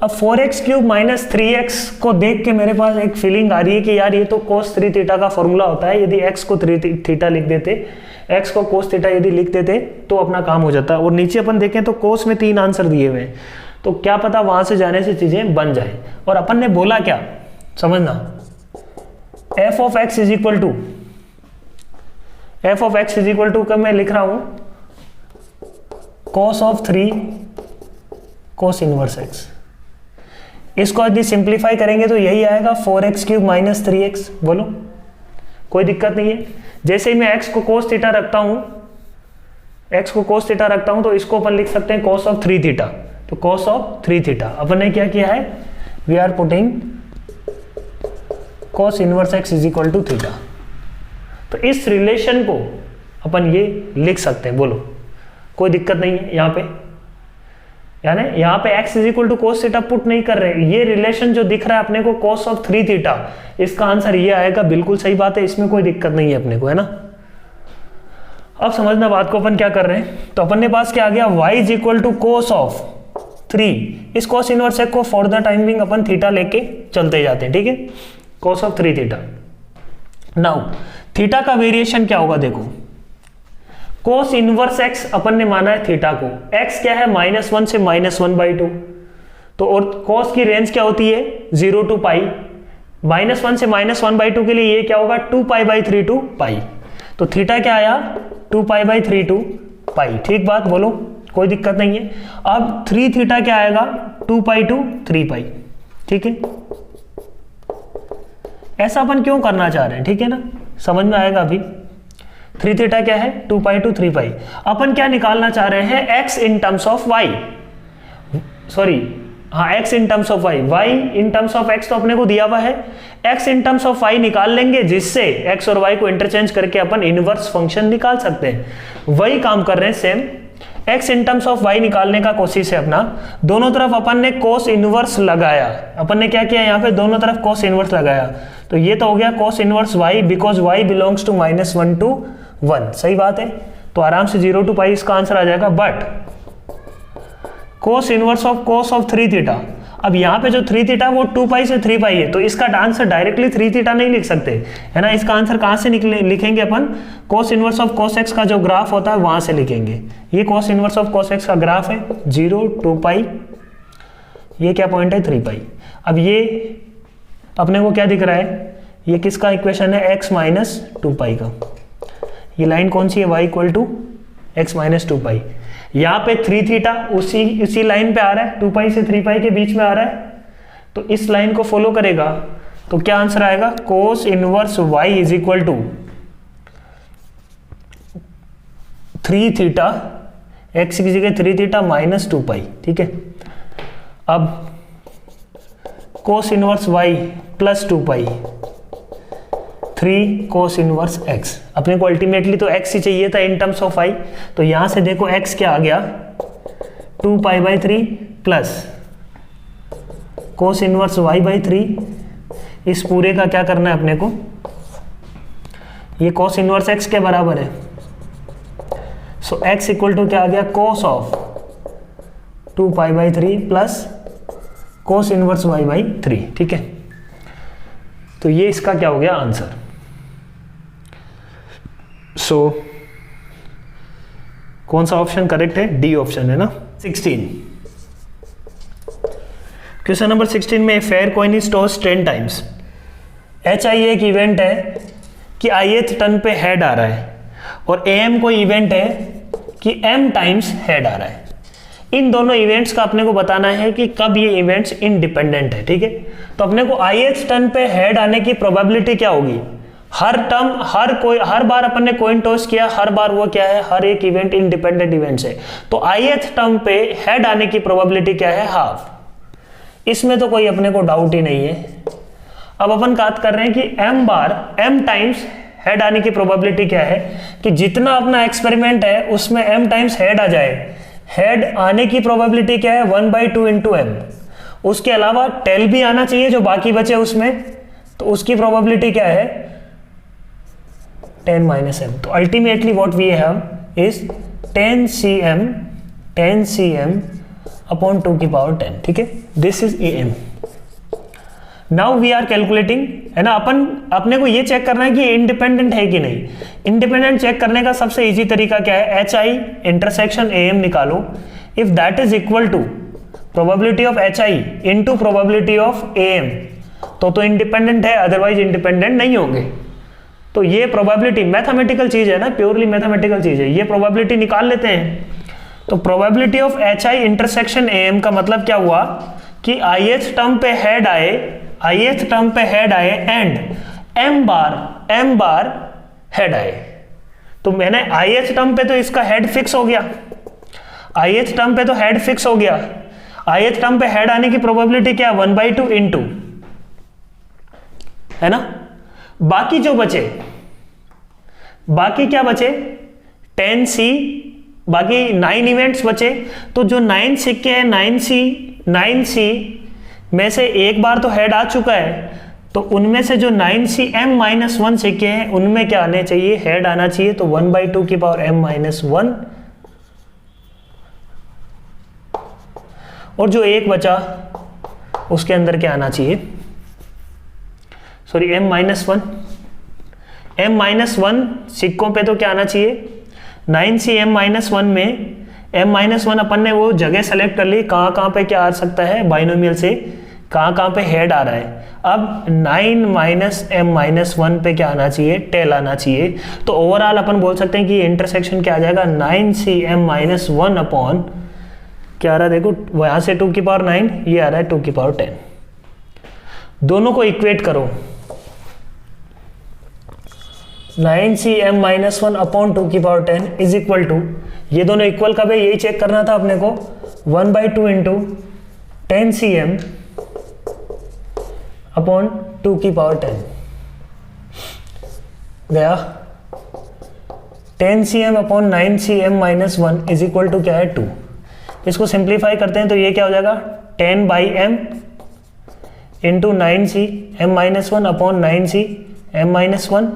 अब 4x³ - 3x को देख के मेरे पास एक फीलिंग आ रही है कि यार ये तो cos 3 थीटा का फॉर्मूला होता है, यदि x को 3 थीटा लिख देते, x को cos थीटा यदि लिख देते तो अपना काम हो जाता। और नीचे अपन देखें तो cos में 3 आंसर दिए हुए हैं, तो क्या पता वहां से जाने से चीजें बन जाए। और अपन ने बोला क्या, समझना, f ऑफ x = कब मैं लिख रहा हूं, cos of 3 cos inverse x। इसको यदि सिंप्लीफाई करेंगे तो यही आएगा 4x³ - 3x, बोलो, कोई दिक्कत नहीं है। जैसे ही मैं x को cos थीटा रखता हूं, तो इसको अपन लिख सकते हैं cos ऑफ 3 थीटा, तो cos ऑफ 3 थीटा। अपन ने क्या किया है, we are putting cos inverse x = theta. तो इस रिलेशन को अपन ये लिख सकते हैं, बोलो, कोई दिक्कत नहीं है यहाँ पे, यानी यहाँ पे x = cos थीटा पुट नहीं कर रहे, ये रिलेशन जो दिख रहा है अपने को cos ऑफ 3 थीटा, इसका आंसर ये आएगा, बिल्कुल सही बात है, इसमें कोई दिक्कत नहीं है अपने को, है ना। अब समझना बात को, अपन क्या कर रहे हैं, तो अपन ने पास क्या आ गया, y = cos ऑफ 3, इस cos इनवर्स x को for the time being upon theta लेके चलते जाते हैं, ठीक है, cos of 3 theta. Now theta का वेरिएशन क्या होगा, देखो, cos इनवर्स x अपन ने माना है थीटा को, x क्या है, -1 से -1/2, तो और cos की रेंज क्या होती है, 0 to π, -1 से -1/2 के लिए ये क्या होगा, 2π/3 to π, तो थीटा क्या आया, 2π/3 to π, ठीक बात, बोलो, कोई दिक्कत नहीं है। अब 3 थीटा क्या आएगा, 2π to 3π, ठीक है। ऐसा अपन क्यों करना चाह रहे हैं, ठीक है ना, समझ में आएगा अभी। 3 थीटा क्या है, 2π to 3π। अपन क्या निकालना चाह रहे हैं, x in terms of y, sorry, हाँ, x in terms of y, y in terms of x तो अपने को दिया हुआ है, x in terms of y निकाल लेंगे, जिससे x और y को इंटरचेंज करके अपन इनवर्स फंक्शन निकाल सकते हैं। वही काम कर रहे हैं same, x in terms of y निकालने का कोशिश है अपना। दोनों तरफ अपन ने कोस इनवर्स लगाया, अपन ने क्या किया यहाँ पे दोनों तरफ कोस इनवर्स लगाया, तो ये तो हो गया cos inverse y because y belongs to -1 to 1, सही बात है। तो आराम से 0 to पाई इसका आंसर आ जाएगा। But cos inverse of cos of 3 theta, अब यहाँ पे जो 3 थीटा वो 2 पाई से 3 पाई है, तो इसका आंसर डायरेक्टली 3 थीटा नहीं लिख सकते है ना। इसका आंसर कहाँ से लिखेंगे अपन, cos inverse of cos X का जो ग्राफ होता है वहां से लिखेंगे। ये cos inverse of cos X का ग्राफ है 0 2 पाई, ये क्या पॉइंट है 3 पाई। अब ये अपने को क्या दिख रहा है, ये किसका इक्वेशन है, x माइनस 2 पाई का। ये लाइन कौन सी है, y equal to x minus 2 pi. यहाँ पे 3 थीटा उसी लाइन पे आ रहा है, 2 पाई से 3 पाई के बीच में आ रहा है, तो इस लाइन को फॉलो करेगा तो क्या आंसर आएगा, cos inverse y is equal to 3 theta, x की जगह 3 थीटा माइनस 2 पाई, ठीक है। अब कोस इनवर्स y प्लस 2 पाई 3 कोस इनवर्स x, अपने को अल्टीमेटली तो x ही चाहिए था इन टर्म्स ऑफ y, तो यहां से देखो x क्या आ गया 2 pi by 3 plus cos inverse y by 3। इस पूरे का क्या करना है अपने को, ये कोस इनवर्स x के बराबर है, सो x इक्वल टू क्या आ गया, cos of 2 pi by 3 plus cos inverse y by 3, ठीक है। तो ये इसका क्या हो गया आंसर। सो कौन सा ऑप्शन करेक्ट है, डी ऑप्शन है ना। 16 क्वेश्चन नंबर 16 में fair coin is tossed 10 times. HI एक इवेंट है कि ith टर्न पे हेड आ रहा है, और AM कोई इवेंट है कि m टाइम्स हेड आ रहा है। इन दोनों इवेंट्स का अपने को बताना है कि कब ये इवेंट्स इंडिपेंडेंट है, ठीक है। तो अपने को ith टर्न पे हेड आने की प्रोबेबिलिटी क्या होगी, हर बार अपन ने कॉइन टॉस किया, हर बार वो क्या है, हर एक इवेंट इंडिपेंडेंट इवेंट्स है, तो ith टर्न पे हेड आने की प्रोबेबिलिटी क्या है, हाफ। इसमें तो कोई अपने को डाउट ही नहीं है। अब अपन बात कर रहे हैं कि m टाइम्स हेड आने की प्रोबेबिलिटी क्या है, कि जितना अपना एक्सपेरिमेंट है उसमें m टाइम्स हेड आ जाए, हेड आने की प्रोबेबिलिटी क्या है 1/2 इंटू m। उसके अलावा टेल भी आना चाहिए जो बाकी बचे उसमें, तो उसकी प्रोबेबिलिटी क्या है 10 माइनस m। तो ultimately what we have is 10 cm upon 2 की पावर 10, ठीक है। This is am। Now we are calculating, है ना। अपने को ये चेक करना है कि इंडिपेंडेंट है कि नहीं। इंडिपेंडेंट चेक करने का सबसे इजी तरीका क्या है, HI इंटरसेक्शन AM निकालो। If that is equal to probability of HI into probability of AM, तो इंडिपेंडेंट है, अदरवाइज इंडिपेंडेंट नहीं होंगे। तो ये प्रोबेबिलिटी मैथमेटिकल चीज है ना, प्योरली मैथमेटिकल चीज है, ये प्रोबेबिलिटी निकाल लेते हैं। तो probability of HI intersection AM का मतलब क्या हुआ कि ith टर्म पे हेड आए एंड m बार हेड आए। तो मैंने ith टर्म पे तो इसका हेड फिक्स हो गया, ith टर्म पे तो हेड फिक्स हो गया। ith टर्म पे हेड आने की प्रोबेबिलिटी क्या, 1/2 इंटू, है ना। बाकी जो बचे, बाकी क्या बचे 10C, बाकी 9 इवेंट्स बचे। तो जो 9 सिक्के हैं 9C में से एक बार तो हेड आ चुका है, तो उनमें से जो 9cm-1 सिक्के हैं उनमें क्या आने चाहिए, हेड आना चाहिए। तो 1/2 की पावर m-1, और जो एक बचा उसके अंदर क्या आना चाहिए, सॉरी m-1 सिक्कों पे तो क्या आना चाहिए 9cm-1 में m-1 अपन ने वो जगह सेलेक्ट कर ली, कहाँ पे क्या आ सकता है, बाइनोमियल से कहाँ पे हेड आ रहा है। अब 9 - m-1 पे क्या आना चाहिए, टेल आना चाहिए। तो ओवरऑल अपन बोल सकते हैं कि इंटरसेक्शन क्या आ जाएगा 9cm-1 अपॉन क्या आ रहा है, देखो वहां से 2 की पावर 9, ये आ रहा है 2 की पावर 10। दोनों को इक्वेट करो, 9cm-1 अपॉन 2 की पावर 10 इज इक्वल टू, ये दोनों इक्वल कब है यही चेक करना था अपने को, 1/2 इंटू 10cm अपॉन 2 की पावर 10 गया। 10cm upon 9cm minus 1 is equal to क्या है 2। इसको सिंप्लीफाई करते हैं तो ये क्या हो जाएगा 10/m into 9cm minus 1 upon 9cm minus 1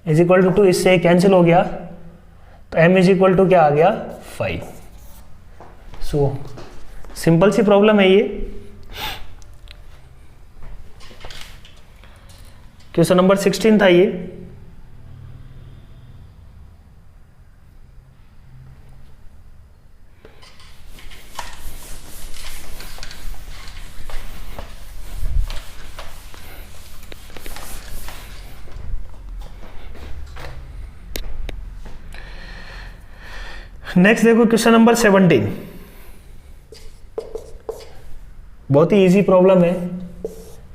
is equal to 2। इससे कैंसिल हो गया तो m इज इक्वल टू क्या आ गया 5। सो सिंपल सी प्रॉब्लम है ये। क्वेश्चन नंबर 16 था ये। नेक्स्ट देखो क्वेश्चन नंबर 17, बहुत ही इजी प्रॉब्लम है।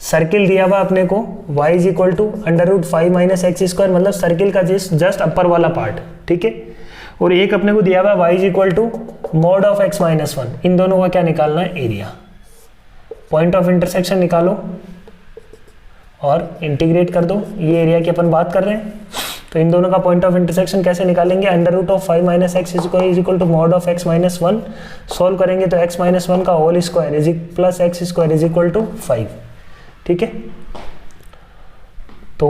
सर्किल दिया हुआ अपने को y is equal to √5 minus x square, मतलब सर्किल का जस्ट अपर वाला पार्ट, ठीक है। और एक अपने को दिया हुआ y is equal to mod of x minus 1। इन दोनों का क्या निकालना है एरिया। पॉइंट ऑफ इंटरसेक्शन निकालो और इंटीग्रेट कर दो। ये एरिया की अपन बात कर रहे हैं तो इन दोनों का पॉइंट ऑफ इंटरसेक्शन कैसे निकालेंगे, √5 minus x is equal to mod of x minus 1। Solve करेंगे तो x माइनस 1 का whole square plus x square is equal to 5, ठीक है। तो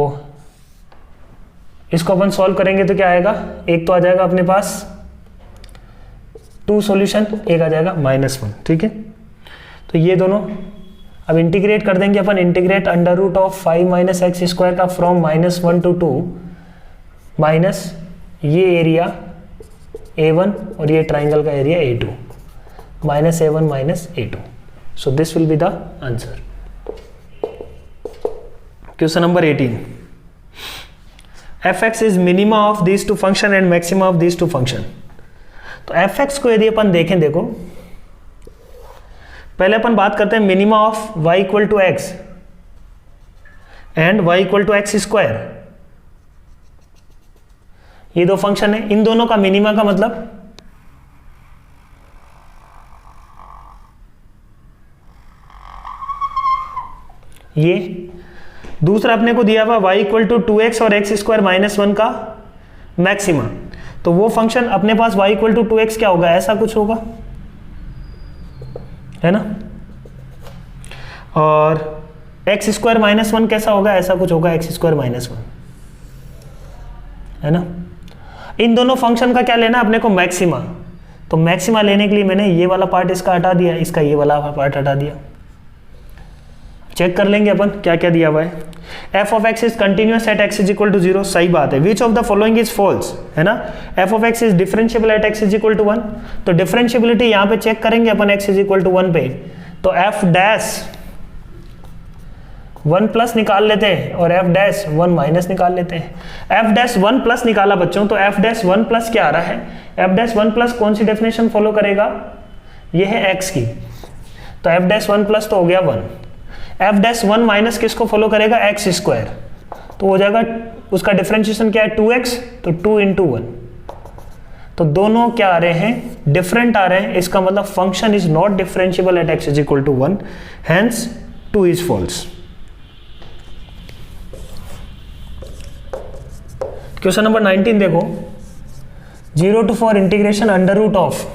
इसको अपन सॉल्व करेंगे तो क्या आएगा, एक तो आ जाएगा अपने पास 2 सॉल्यूशन, एक आ जाएगा -1, ठीक है। तो ये दोनों अब इंटीग्रेट कर देंगे अपन। इंटीग्रेट √5 माइनस एक्स स्क्वायर का फ्रॉम -1 to 2 माइनस ये एरिया A1 और ये ट्राइंगल का area A2 -A1 minus A2। So this will be the answer. Question number 18, fx is minima of these two function and maxima of these two function. तो fx को यदि अपन देखें, देखो पहले अपन बात करते हैं minima of y equal to x and y equal to x square. ये दो फंक्शन है, इन दोनों का मिनिमा का मतलब ये। दूसरा अपने को दिया हुआ y इक्वल टू 2x और x स्क्वायर माइनस 1 का मैक्सिमा। तो वो फंक्शन अपने पास y इक्वल टू 2x क्या होगा, ऐसा कुछ होगा, है ना। और x स्क्वायर माइनस 1 कैसा होगा, ऐसा कुछ होगा, x स्क्वायर माइनस 1, है ना। इन दोनों फंक्शन का क्या लेना अपने को, मैक्सिमा। तो मैक्सिमा लेने के लिए मैंने ये वाला पार्ट इसका हटा दिया, इसका ये वाला पार्ट हटा दिया। चेक कर लेंगे अपन क्या क्या दिया हुआ है। f of x is continuous at x is equal to 0, सही बात है। Which of the following is false, है ना। f of x is differentiable at x is equal to 1। तो डिफरेंशिएबिलिटी यहाँ पे चेक करेंगे अपन x इज इक्वल टू 1 पे। तो f डैश 1 प्लस निकाल लेते हैं और f डैश 1 माइनस निकाल लेते हैं। f डैश 1 प्लस निकाला बच्चों, तो f डैश 1 प्लस क्या आ रहा है, f डैश 1 प्लस कौन सी डेफिनेशन फॉलो करेगा, ये है x की। तो f डैश 1 प्लस तो हो गया 1। f डैश 1 माइनस किसको फॉलो करेगा, एक्स स्क्वायर। तो हो जाएगा उसका डिफरेंशिएशन क्या है 2x, तो 2 इंटू 1। तो दोनों क्या आ रहे हैं, डिफरेंट आ रहे हैं। इसका मतलब function is not differentiable at x is equal to 1, hence 2 is false. Question number 19 देखो, 0 to 4 integration under root of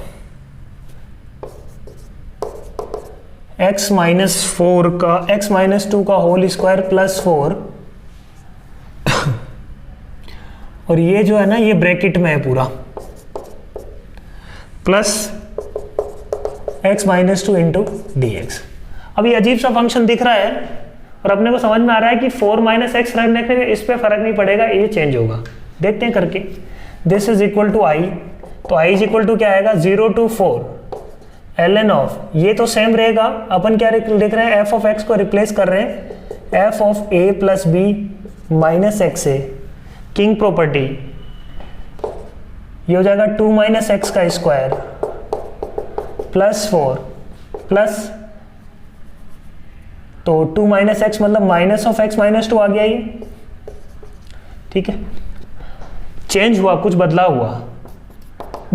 x minus 4 का x माइनस 2 का होल स्क्वायर प्लस 4। और ये जो है ना, ये ब्रैकेट में है पूरा, plus x minus 2 into d x. अब ये अजीब सा फंक्शन दिख रहा है और अपने को समझ में आ रहा है कि 4 माइनस एक्स रखने के इस पर फर्क नहीं पड़ेगा, ये चेंज होगा। देखते हैं करके। दिस इज इक्वल टू आई, तो आई इज इक्वल टू क्या आएगा, 0 to 4 ln ऑफ, ये तो सेम रहेगा। अपन क्या लिख रहे हैं, f ऑफ x को रिप्लेस कर रहे हैं f of a plus B minus x a, king property. ये हो जाएगा 2 माइनस एक्स का स्क्वायर प्लस 4 प्लस, तो 2 माइनस एक्स मतलब माइनस ऑफ एक्स माइनस 2 आ गया ये, ठीक है। चेंज हुआ, कुछ बदला हुआ,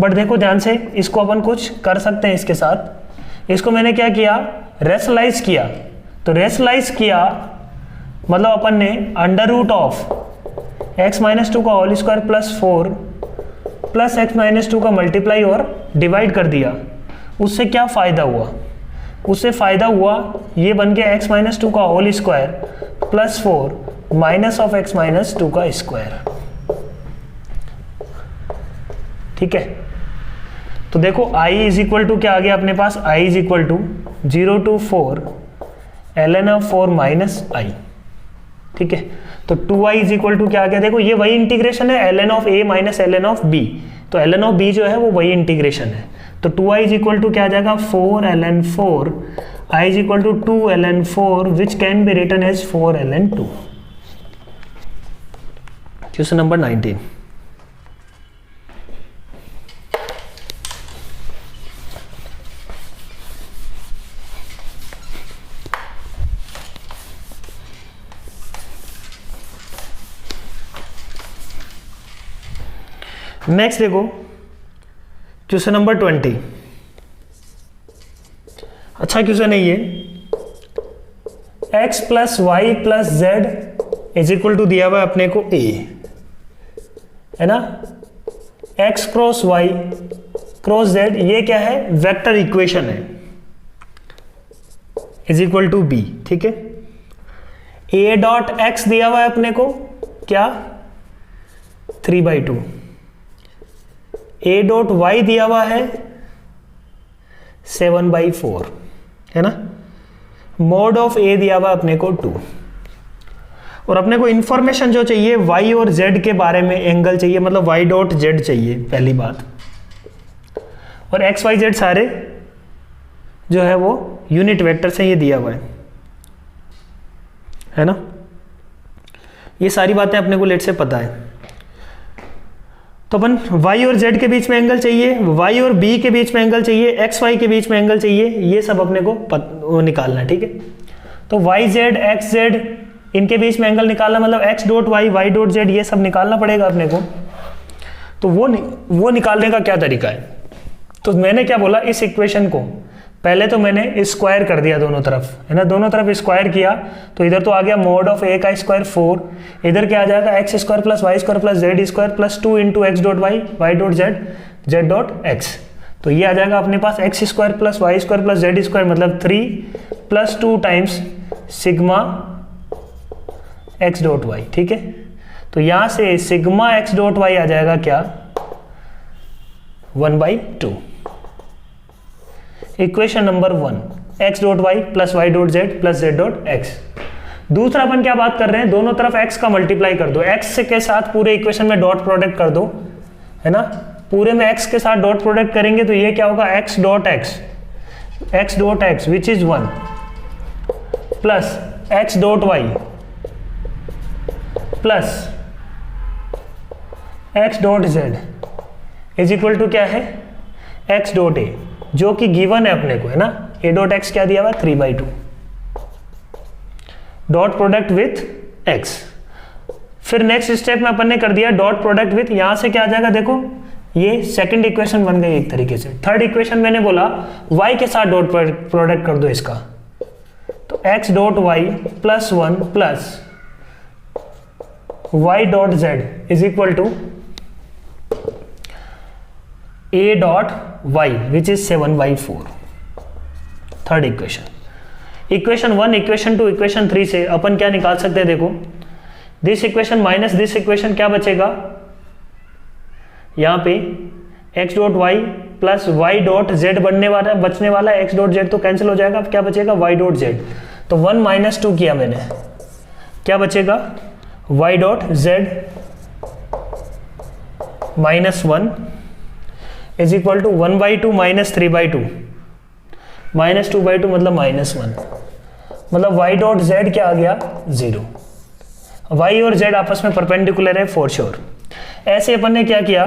बट देखो ध्यान से, इसको अपन कुछ कर सकते हैं इसके साथ। इसको मैंने क्या किया, रेशनलाइज किया। तो रेशनलाइज किया मतलब अपन ने under root of x minus 2 का whole square plus 4 plus x minus 2 का मल्टीप्लाई और डिवाइड कर दिया, उससे क्या फ़ायदा हुआ? उससे फ़ायदा हुआ ये बन गया x माइनस 2 का whole square plus 4 minus of x minus 2 का स्क्वायर। ठीक है, तो देखो i इज इक्वल टू क्या आ गया अपने पास? i is equal to 0 to 4 ln of 4 minus i। ठीक है, तो 2i इज इक्वल टू क्या आ गया? देखो ये वही इंटीग्रेशन है ln of a minus ln of b, तो ln of b जो है वो वही इंटीग्रेशन है। तो 2i इज इक्वल टू क्या आ जाएगा? 4 ln 4, i is equal to 2 ln 4 which can be written as 4 ln 2। Question number 19। Next देखो क्वेश्चन नंबर 20। अच्छा क्वेश्चन है ये, x plus Y plus Z is equal to दिया हुआ है अपने को a, है ना। x cross y cross z ये क्या है? वेक्टर इक्वेशन है, इज इक्वल टू b। ठीक है, a डॉट x दिया हुआ है अपने को क्या? 3/2। a डॉट वाई दिया हुआ है 7/4, है ना। मोड ऑफ a दिया हुआ अपने को 2, और अपने को इंफॉर्मेशन जो चाहिए y और z के बारे में एंगल चाहिए, मतलब y डॉट z चाहिए पहली बात, और x y z सारे जो है वो यूनिट वेक्टर से ये दिया हुआ है ना। ये सारी बातें अपने को लेट से पता है। तो अपन y और z के बीच में एंगल चाहिए, y और b के बीच में एंगल चाहिए, x y के बीच में एंगल चाहिए, ये सब अपने को वो निकालना है। ठीक है, तो y z x z इनके बीच में एंगल निकालना, मतलब x dot y y dot z ये सब निकालना पड़ेगा अपने को। तो वो निकालने का क्या तरीका है? तो मैंने क्या बोला, इस इक्वेशन को पहले तो मैंने स्क्वायर कर दिया दोनों तरफ, है ना। दोनों तरफ स्क्वायर किया तो इधर तो आ गया मोड ऑफ a का स्क्वायर 4, इधर क्या आ जाएगा? X square plus Y square plus Z square plus 2 into X dot Y Y dot Z Z dot X. तो ये आ जाएगा अपने पास X square plus Y square plus Z square, मतलब 3 plus 2 times sigma X dot Y. ठीक है, तो यहाँ से सिग्मा एक्स डॉट वाई आ जाएगा क्या? 1/2। Equation number 1, x dot y plus y dot z plus z dot x. दूसरा अपन क्या बात कर रहे हैं? दोनों तरफ x का मल्टीप्लाई कर दो, x के साथ पूरे इक्वेशन में डॉट प्रोडक्ट कर दो, है ना। पूरे में x के साथ डॉट प्रोडक्ट करेंगे तो ये क्या होगा? x dot x which is 1 plus x dot y plus x dot z is equal to क्या है? x डॉट a, जो कि गिवन है अपने को, है ना। a डॉट एक्स क्या दिया हुआ? 3/2 डॉट प्रोडक्ट विथ x। फिर नेक्स्ट स्टेप में अपन ने कर दिया डॉट प्रोडक्ट विथ, यहां से क्या आ जाएगा? देखो ये सेकंड इक्वेशन बन गई एक तरीके से। थर्ड इक्वेशन मैंने बोला y के साथ डॉट प्रोडक्ट कर दो इसका, तो x dot y plus 1 plus y dot z is equal to a dot y which is 7/4। Third equation. Equation 1, equation 2, equation 3 से अपन क्या निकाल सकते हैं? देखो this equation minus this equation क्या बचेगा? यहाँ पे x dot y plus y dot z बचने वाला है। x डॉट जेड तो कैंसिल हो जाएगा, अब क्या बचेगा? y dot z. तो 1 माइनस 2 किया मैंने, क्या बचेगा? y dot z minus 1 is equal to 1/2 minus 3/2, minus 2/2 मतलब -1, मतलब y डॉट जेड क्या आ गया? 0। y और z आपस में परपेंडिकुलर है फॉर श्योर। ऐसे अपन ने क्या किया?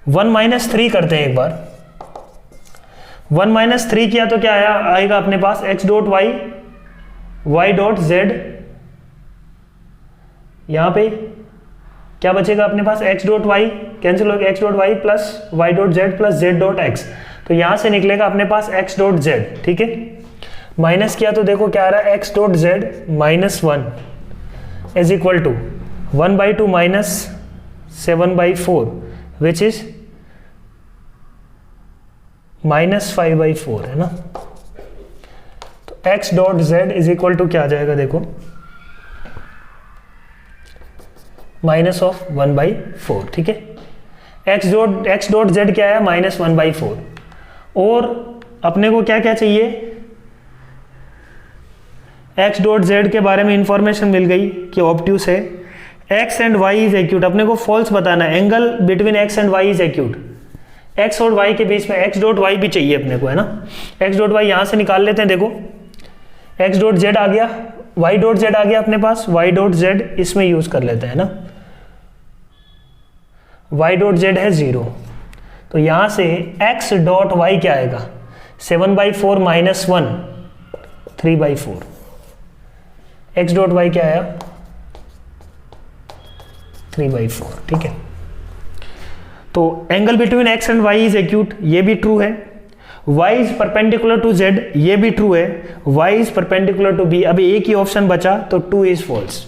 1 माइनस 3 करते हैं एक बार। 1 माइनस 3 किया तो क्या आएगा अपने पास? x dot y y dot z, यहां पे क्या बचेगा अपने पास? x डॉट वाई कैंसिल हो गया, x dot y plus y dot z plus z dot x। तो यहां से निकलेगा अपने पास x डॉट z। ठीक है, माइनस किया तो देखो क्या आ रहा है? x dot z -1 is equal to 1/2 minus 7/4 which is -5/4 है ना। तो x dot z is equal to क्या आ जाएगा देखो, -1/4, ठीक है। x डॉट z क्या है, -1/4। और अपने को क्या क्या चाहिए, x डॉट z के बारे में इंफॉर्मेशन मिल गई कि ऑब्ट्यूस है, x and y is acute, अपने को फॉल्स बताना है, angle between x and y is acute, x और y के बीच में x डॉट y भी चाहिए अपने को, है ना। x डॉट y यहां से निकाल लेते हैं, देखो x डॉट z आ गया, y डॉट z आ गया अपने पास, y डॉट z इसमें यूज कर लेते हैं ना, y डॉट z है 0, तो यहां से x डॉट y क्या आएगा, 7/4 माइनस 1 3/4, x डॉट y क्या आया 3/4, ठीक है। तो angle between x and y is acute, ये भी ट्रू है, y is perpendicular to z, ये भी ट्रू है, y is perpendicular to b, अभी एक ही ऑप्शन बचा तो 2 इज फॉल्स,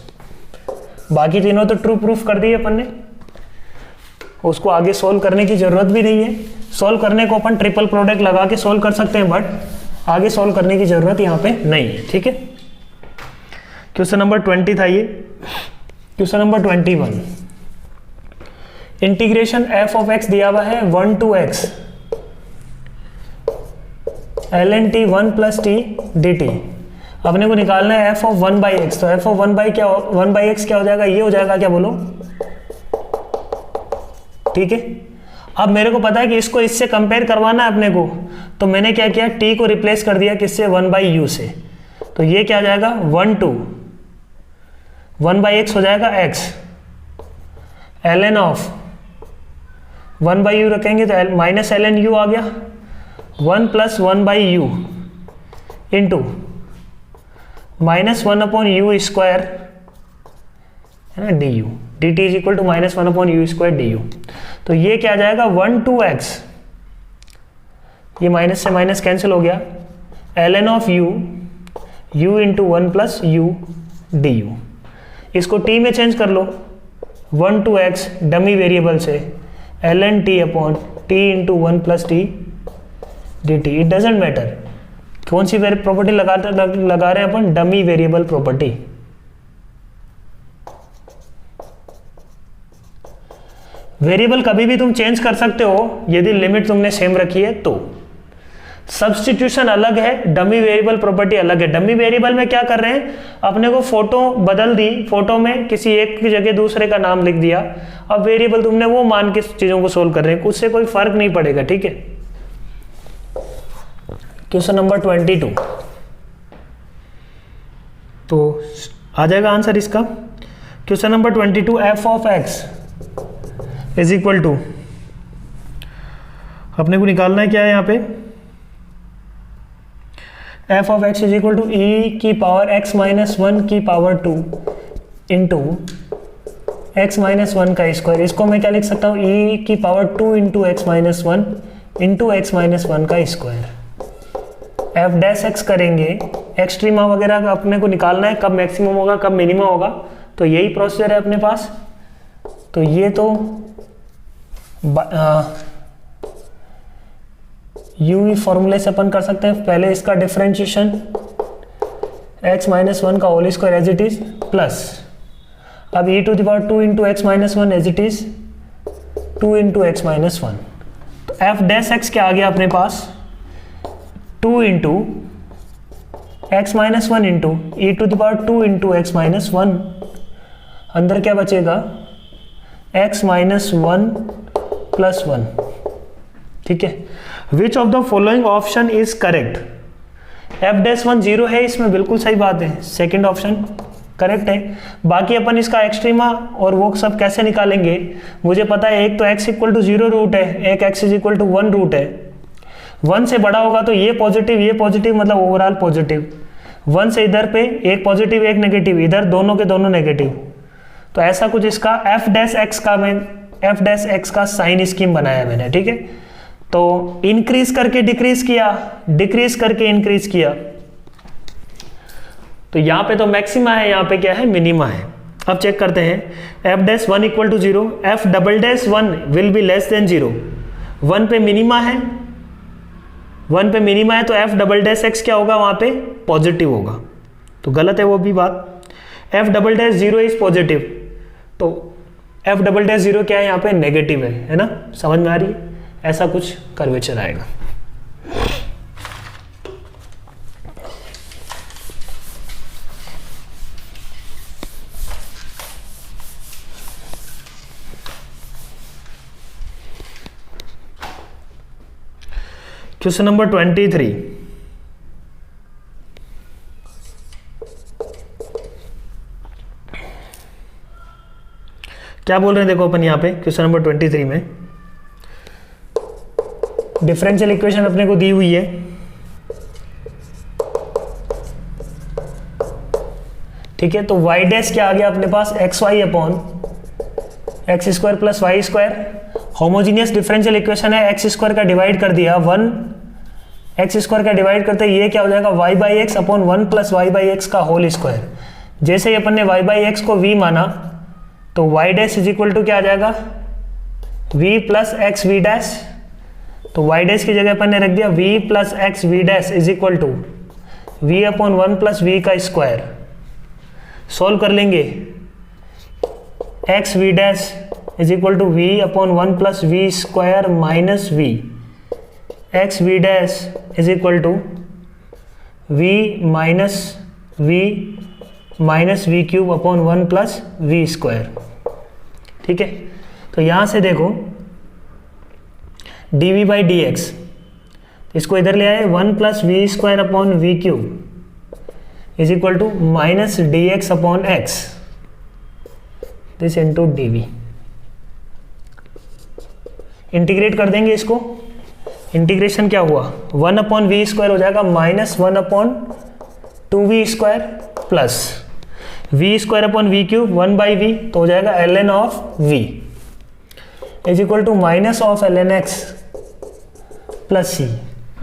बाकी तीनों तो ट्रू प्रूफ कर दिए अपन ने, उसको आगे सोल्व करने की जरूरत भी नहीं है। सोल्व करने को अपन ट्रिपल प्रोडक्ट लगा के सोल्व कर सकते हैं, बट आगे सोल्व करने की जरूरत यहाँ पे नहीं है, ठीक है। क्वेश्चन नंबर 20 था ये। Question number 21, integration f of x दिया हुआ है 1 to x ln t 1 plus t dt, अपने को निकालना है f ऑफ 1/x, तो f ऑफ 1/x क्या हो जाएगा, ये हो जाएगा, क्या बोलो, ठीक है। अब मेरे को पता है कि इसको इससे कंपेयर करवाना है अपने को, तो मैंने क्या किया, t को रिप्लेस कर दिया किससे, 1/u से, तो ये क्या आ जाएगा 1 to 1/x हो जाएगा x, ln ऑफ 1/u रखेंगे तो माइनस ln u आ गया, 1 plus 1/u into -1/u square है ना du, dt is equal to -1/u square du, तो ये क्या आ जाएगा 1 to x, ये माइनस से माइनस कैंसिल हो गया, ln of u into 1 plus u du, इसको t में चेंज कर लो, 1 to x डमी वेरिएबल से ln t upon t into 1 plus t dt, it doesn't matter कौन सी प्रॉपर्टी लगा रहे हैं अपन, डमी वेरिएबल प्रॉपर्टी। वेरिएबल कभी भी तुम चेंज कर सकते हो यदि लिमिट तुमने सेम रखी है, तो सब्स्टिट्यूशन अलग है, डमी वेरिएबल प्रॉपर्टी अलग है। डमी वेरिएबल में क्या कर रहे हैं, अपने को फोटो बदल दी, फोटो में किसी एक की जगह दूसरे का नाम लिख दिया, अब वेरिएबल तुमने वो मान के चीजों को सोल्व कर रहे हैं, उससे कोई फर्क नहीं पड़ेगा, ठीक है। क्वेश्चन नंबर 22, तो आ जाएगा आंसर इसका। Question number 22, f of x is equal to, अपने को निकालना है क्या है यहाँ पे, f of x is equal to e की पावर x माइनस 1 की पावर 2 इंटू x माइनस 1 का स्क्वायर, इसको मैं क्या लिख सकता हूँ, e की power 2 into x minus 1 into x minus 1 का स्क्वायर। f डैश x करेंगे, एक्सट्रीमा वगैरह का अपने को निकालना है, कब मैक्सिमम होगा कब मिनिमम होगा, तो यही प्रोसीजर है अपने पास। तो ये तो यू फॉर्मूले से अपन कर सकते हैं, पहले इसका डिफरेंशिएशन x माइनस 1 का whole square as it is plus, अब e to the power 2 into x minus 1 as it is 2 into x minus 1, तो f डैश x क्या आ गया अपने पास, 2 into x minus 1 into e to the power 2 into x minus 1, अंदर क्या बचेगा x माइनस 1 प्लस 1, ठीक है। Which of the following option is correct, f dash 1 0 है, इसमें बिल्कुल सही बात है, सेकंड ऑप्शन करेक्ट है। बाकी अपन इसका एक्सट्रीमा और वो सब कैसे निकालेंगे, मुझे पता है, एक तो x इक्वल टू 0 रूट है, एक x is equal to 1 root है, 1 से बड़ा होगा तो ये पॉजिटिव मतलब ओवरऑल पॉजिटिव, 1 से इधर पे एक पॉजिटिव एक नेगेटिव, इधर दोनों के दोनों नेगेटिव, तो ऐसा कुछ इसका f डैश x का साइन स्कीम बनाया मैंने, ठीक है। तो इंक्रीज करके डिक्रीज किया, डिक्रीज करके इंक्रीज किया, तो यहां पे तो मैक्सिमा है, यहां पे क्या है मिनिमा है। अब चेक करते हैं f dash 1 equal to 0, f double dash 1 will be less than 0, 1 पे मिनिमा है, 1 पे मिनिमा है तो एफ डबल डैश एक्स क्या होगा वहाँ पे पॉजिटिव होगा, तो गलत है वो भी बात। F double dash 0 is positive, तो एफ डबल डैश 0 क्या है यहाँ पे नेगेटिव है ना, समझ में आ रही है, ऐसा कुछ कर्वेचर आएगा। क्वेश्चन नंबर 23, क्या बोल रहे हैं देखो अपन यहाँ पे क्वेश्चन नंबर 23 में डिफरेंशियल इक्वेशन अपने को दी हुई है, ठीक है। तो y डैश क्या आ गया अपने पास X Y upon x square plus Y square, homogeneous differential equation है, एक्स स्क्वायर का डिवाइड कर दिया 1, एक्स स्क्वायर का डिवाइड करते ये क्या हो जाएगा y by x upon 1 plus y by x का होल स्क्वायर। जैसे ही अपन ने y बाई एक्स को v माना तो y dash is equal to क्या आ जाएगा v plus x v dash, तो y डैश की जगह अपन ने रख दिया v plus x v dash is equal to v upon 1 plus v का स्क्वायर। सॉल्व कर लेंगे, x v dash is equal to v upon 1 plus v square minus v, x v dash is equal to v minus v cube upon 1 plus we square, ठीक है। तो यहाँ से देखो dv by D x, इसको इधर ले आए 1 plus we square upon we cube is equal to minus d x upon x, this into d v. Integrate कर देंगे इसको, इंटीग्रेशन क्या हुआ 1 अपॉन वी स्क्वायर हो जाएगा minus 1 upon 2v square plus we square upon we cube 1 by V, तो हो जाएगा ln of v is equal to minus of ln x plus C.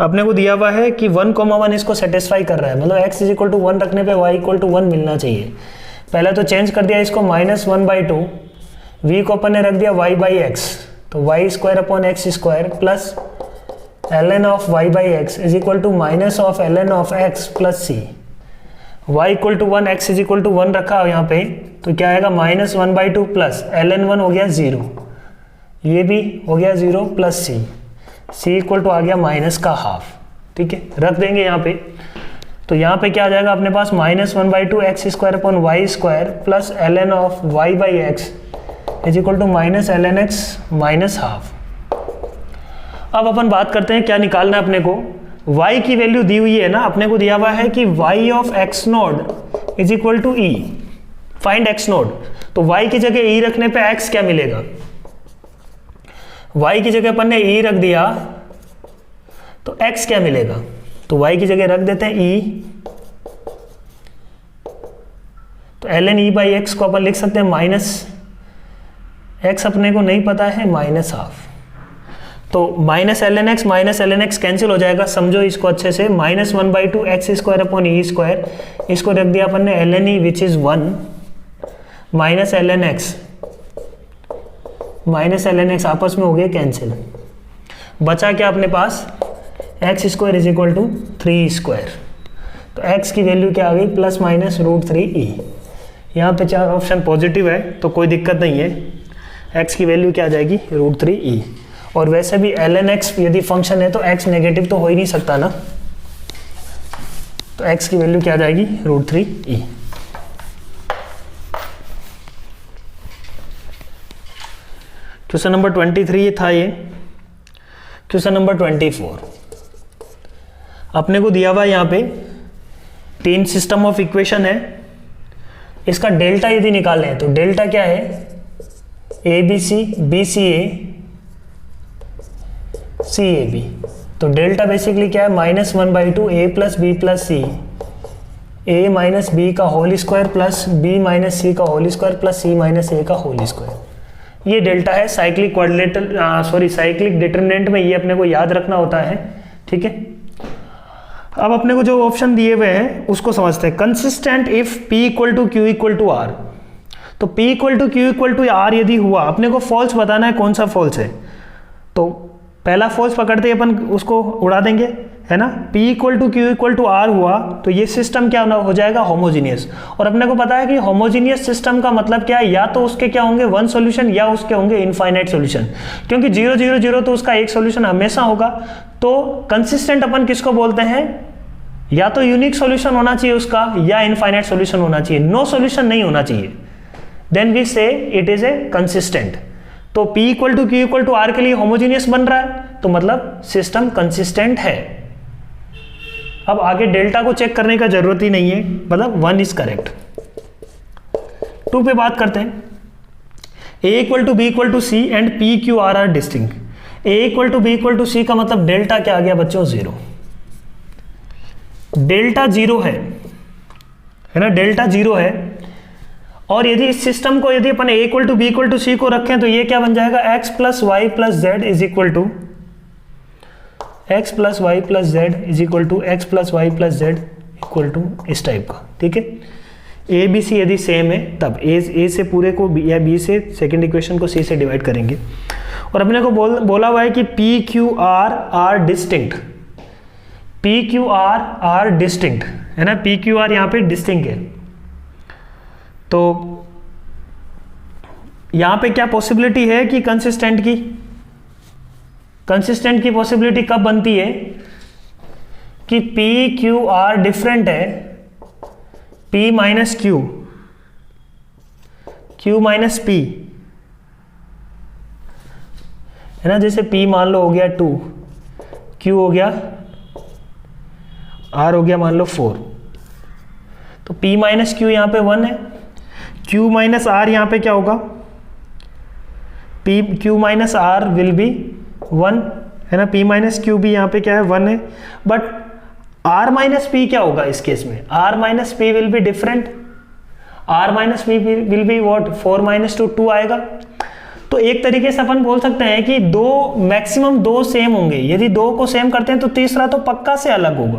अपने को दिया हुआ है कि 1,1 इसको सेटिस्फाई कर रहा है, मतलब x इज इक्वल टू 1 रखने पे y इक्वल टू 1 मिलना चाहिए। पहले तो चेंज कर दिया इसको माइनस 1 बाई 2, वी को अपन ने रख दिया y बाई एक्स, तो y square upon x square plus ln of y by x is equal to minus of ln of x plus c. y equal to 1 x is equal to 1 रखा हो यहाँ पे, तो क्या आएगा minus 1 by 2 plus ln 1 हो गया 0, ये भी हो गया 0 प्लस c इक्वल टू आ गया माइनस का हाफ, ठीक है। रख देंगे यहाँ पे, तो यहाँ पे क्या आ जाएगा अपने पास minus 1 by 2 X square upon Y square plus ln of y by x is equal to minus ln x minus half. अब अपन बात करते हैं क्या निकालना है अपने को, y की वैल्यू दी हुई है ना, अपने को दिया हुआ है कि y of x node is equal to e, find x node. तो y की जगह e रखने पे x क्या मिलेगा, y की जगह अपन ने e रख दिया तो x क्या मिलेगा, तो y की जगह रख देते हैं e, तो ln e बाई एक्स को अपन लिख सकते हैं माइनस x, अपने को नहीं पता है माइनस हाफ, तो माइनस ln x कैंसिल हो जाएगा, समझो इसको अच्छे से, minus 1 by 2 X square upon E square, इसको रख दिया अपन ने ln e which is 1 minus ln x आपस में हो गए कैंसिल, बचा क्या अपने पास X square is equal to 3 square, तो x की वैल्यू क्या आ गई प्लस माइनस √3e। यहाँ पे चार ऑप्शन पॉजिटिव है तो कोई दिक्कत नहीं है, x की वैल्यू क्या आ जाएगी √3e। और वैसे भी ln x यदि फंक्शन है तो x नेगेटिव तो हो ही नहीं सकता ना, तो x की वैल्यू क्या आ जाएगी √3e। क्वेश्चन नंबर 23 था ये। क्वेश्चन नंबर 24 अपने को दिया हुआ यहाँ पे 3 सिस्टम ऑफ इक्वेशन है, इसका डेल्टा यदि निकालना है तो डेल्टा क्या है ABC BCA CAB, तो डेल्टा बेसिकली क्या है minus 1 by 2 a plus B plus C, a minus B का whole square plus b minus C का whole square plus c minus a का होल स्क्वायर, ये डेल्टा है। साइक्लिक क्वाड्रिलेटरल साइक्लिक डिटरमिनेंट में ये अपने को याद रखना होता है, ठीक है। अब अपने को जो ऑप्शन दिए हुए हैं उसको समझते हैं। Consistent if p equal to q equal to r, तो तो P equal to q equal to r यदि हुआ, अपने को फॉल्स बताना है कौन सा फॉल्स है, तो पहला फॉल्स पकड़ते ही अपन उसको उड़ा देंगे, है ना। P equal to q equal to r हुआ तो ये सिस्टम क्या हो जाएगा, होमोजीनियस। और अपने को पता है कि होमोजीनियस सिस्टम का मतलब क्या है, या तो उसके क्या होंगे वन सॉल्यूशन या उसके होंगे इनफाइनाइट सॉल्यूशन, क्योंकि 0 0 0 तो उसका एक सॉल्यूशन हमेशा होगा। तो कंसिस्टेंट अपन किसको बोलते हैं, या तो यूनिक सॉल्यूशन होना चाहिए उसका या इनफाइनाइट सॉल्यूशन होना चाहिए, नो सॉल्यूशन नहीं होना चाहिए, then we say it is a consistent. तो P equal to q equal to r के लिए होमोजीनियस बन रहा है तो मतलब सिस्टम कंसिस्टेंट है। अब आगे डेल्टा को चेक करने का जरूरत ही नहीं है, मतलब 1 इज करेक्ट। 2 पे बात करते हैं। A equal to B equal to C and P Q R are distinct. A equal to B equal to C का मतलब डेल्टा क्या आ गया बच्चों, 0। डेल्टा 0 है ना, डेल्टा 0 है। और यदि इस सिस्टम को यदि अपन A equal to B equal to C को रखें तो ये क्या बन जाएगा, x plus Y plus Z is equal to X plus Y plus Z is equal to X plus Y plus Z equal to इस टाइप का, ठीक है। ए बी सी यदि सेम है तब ए से पूरे को या बी से सेकेंड इक्वेशन को सी से डिवाइड करेंगे। और अपने को बोला हुआ है कि p q r are distinct, p q r are distinct, है ना, पी क्यू आर यहाँ पे डिस्टिंक्ट है। तो यहाँ पे क्या पॉसिबिलिटी है कि कंसिस्टेंट की पॉसिबिलिटी कब बनती है कि P Q R डिफरेंट है, P minus Q, Q minus P, है ना। जैसे P मान लो हो गया 2, Q हो गया, R हो गया मान लो 4, तो P माइनस Q यहाँ पे 1 है, Q माइनस R यहाँ पे क्या होगा, Q minus R will be 1, है ना। P माइनस क्यू भी यहाँ पे क्या है 1 है, बट R माइनस पी क्या होगा इस केस में, R minus P will be different, R minus P will be what 4 minus 2 आएगा। तो एक तरीके से अपन बोल सकते हैं कि मैक्सिमम दो सेम होंगे, यदि 2 को सेम करते हैं तो तीसरा तो पक्का से अलग होगा।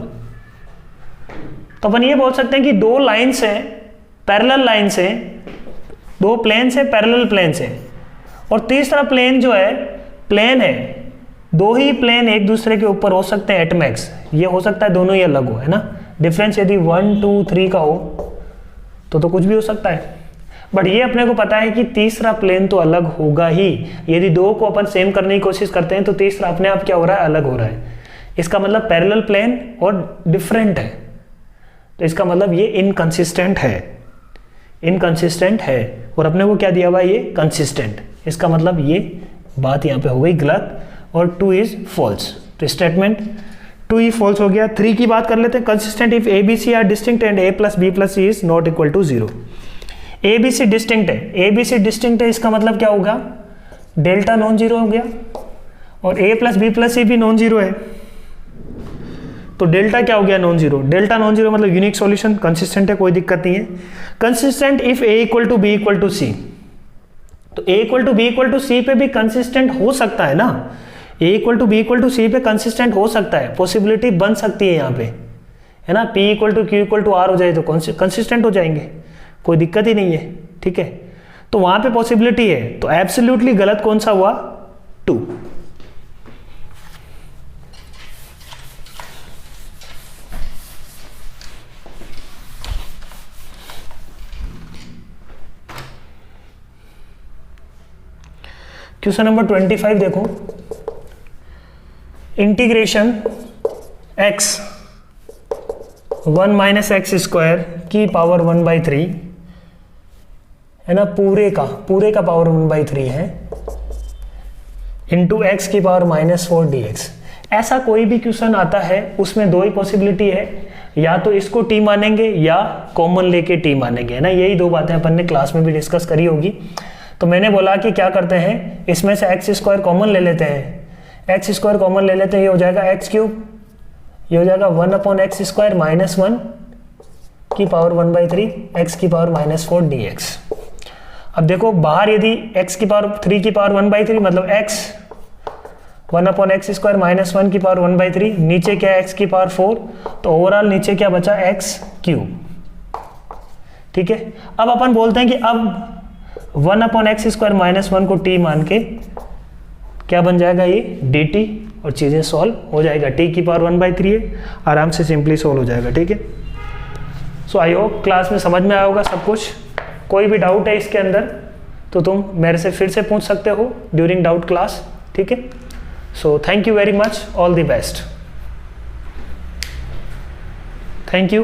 तो अपन ये बोल सकते हैं कि 2 लाइन्स है, पैरेलल लाइन्स है, 2 प्लेन्स है, पैरेलल प्लेन्स है, और तीसरा प्लेन जो है प्लेन है, 2 ही प्लेन एक दूसरे के ऊपर हो सकते हैं एट मैक्स, ये हो सकता है दोनों ही अलग हो, है ना। डिफरेंस यदि 1 2 3 का हो तो कुछ भी हो सकता है, बट ये अपने को पता है कि तीसरा प्लेन तो अलग होगा ही। यदि 2 को अपन सेम करने की कोशिश करते हैं तो तीसरा अपने आप क्या हो रहा है, अलग हो रहा है। इसका मतलब पैरेलल प्लेन और डिफरेंट है, तो इसका मतलब ये इनकंसिस्टेंट है, और अपने को क्या दिया हुआ है, ये कंसिस्टेंट। इसका मतलब ये बात यहाँ पे हो गई गलत, और 2 इज फॉल्स। तो स्टेटमेंट 2 ही फॉल्स हो गया। 3 की बात कर लेते हैं। Consistent if a b c are distinct and a plus B plus c is not equal to 0। A b c distinct है, ए बी सी डिस्टिंक्ट है, इसका मतलब क्या होगा, डेल्टा नॉन जीरो हो गया, और A plus B plus C भी नॉन जीरो है, तो डेल्टा क्या हो गया, non zero. Delta non zero मतलब यूनिक सॉल्यूशन, कंसिस्टेंट है, कोई दिक्कत नहीं है। Consistent if A equal to B equal to C, तो A equal to B equal to C पे भी कंसिस्टेंट हो सकता है ना, A equal to B equal to C पे कंसिस्टेंट हो सकता है, पॉसिबिलिटी बन सकती है यहाँ पे, है ना। P equal to q equal to r हो जाए तो कंसिस्टेंट हो जाएंगे, कोई दिक्कत ही नहीं है, ठीक है। तो वहां पे पॉसिबिलिटी है, तो एब्सोल्युटली गलत कौन सा हुआ, 2। क्वेश्चन नंबर 25 देखो, integration x 1 minus x square की पावर 1/3, है ना, पूरे का पावर 1/3 है, इंटू एक्स की पावर -4 dx। ऐसा कोई भी क्वेश्चन आता है उसमें 2 ही पॉसिबिलिटी है, या तो इसको t मानेंगे या कॉमन लेके t मानेंगे, है ना। यही 2 बातें अपन ने क्लास में भी डिस्कस करी होगी। तो मैंने बोला कि क्या करते हैं, इसमें से एक्स स्क्वायर कॉमन ले लेते हैं, एक्स स्क्वायर कॉमन ले लेते हैं, ये हो जाएगा एक्स क्यूब, ये हो जाएगा 1/x स्क्वायर -1 की पावर 1/3 एक्स की पावर -4 dx। अब देखो बाहर यदि x की पावर 3 की पावर 1/3 मतलब x 1/x स्क्वायर -1 की पावर 1/3, नीचे क्या है x की पावर 4, तो ओवरऑल नीचे क्या बचा x क्यूब, ठीक है। अब अपन बोलते हैं कि अब 1/x² माइनस 1 को t मान के क्या बन जाएगा ये dt, और चीज़ें सॉल्व हो जाएगा। t की पावर 1/3 है, आराम से सिंपली सॉल्व हो जाएगा। ठीक है, सो आई होप क्लास में समझ में आया होगा सब कुछ। कोई भी डाउट है इसके अंदर तो तुम मेरे से फिर से पूछ सकते हो ड्यूरिंग डाउट क्लास। ठीक है, so thank you very much, all the best, thank you.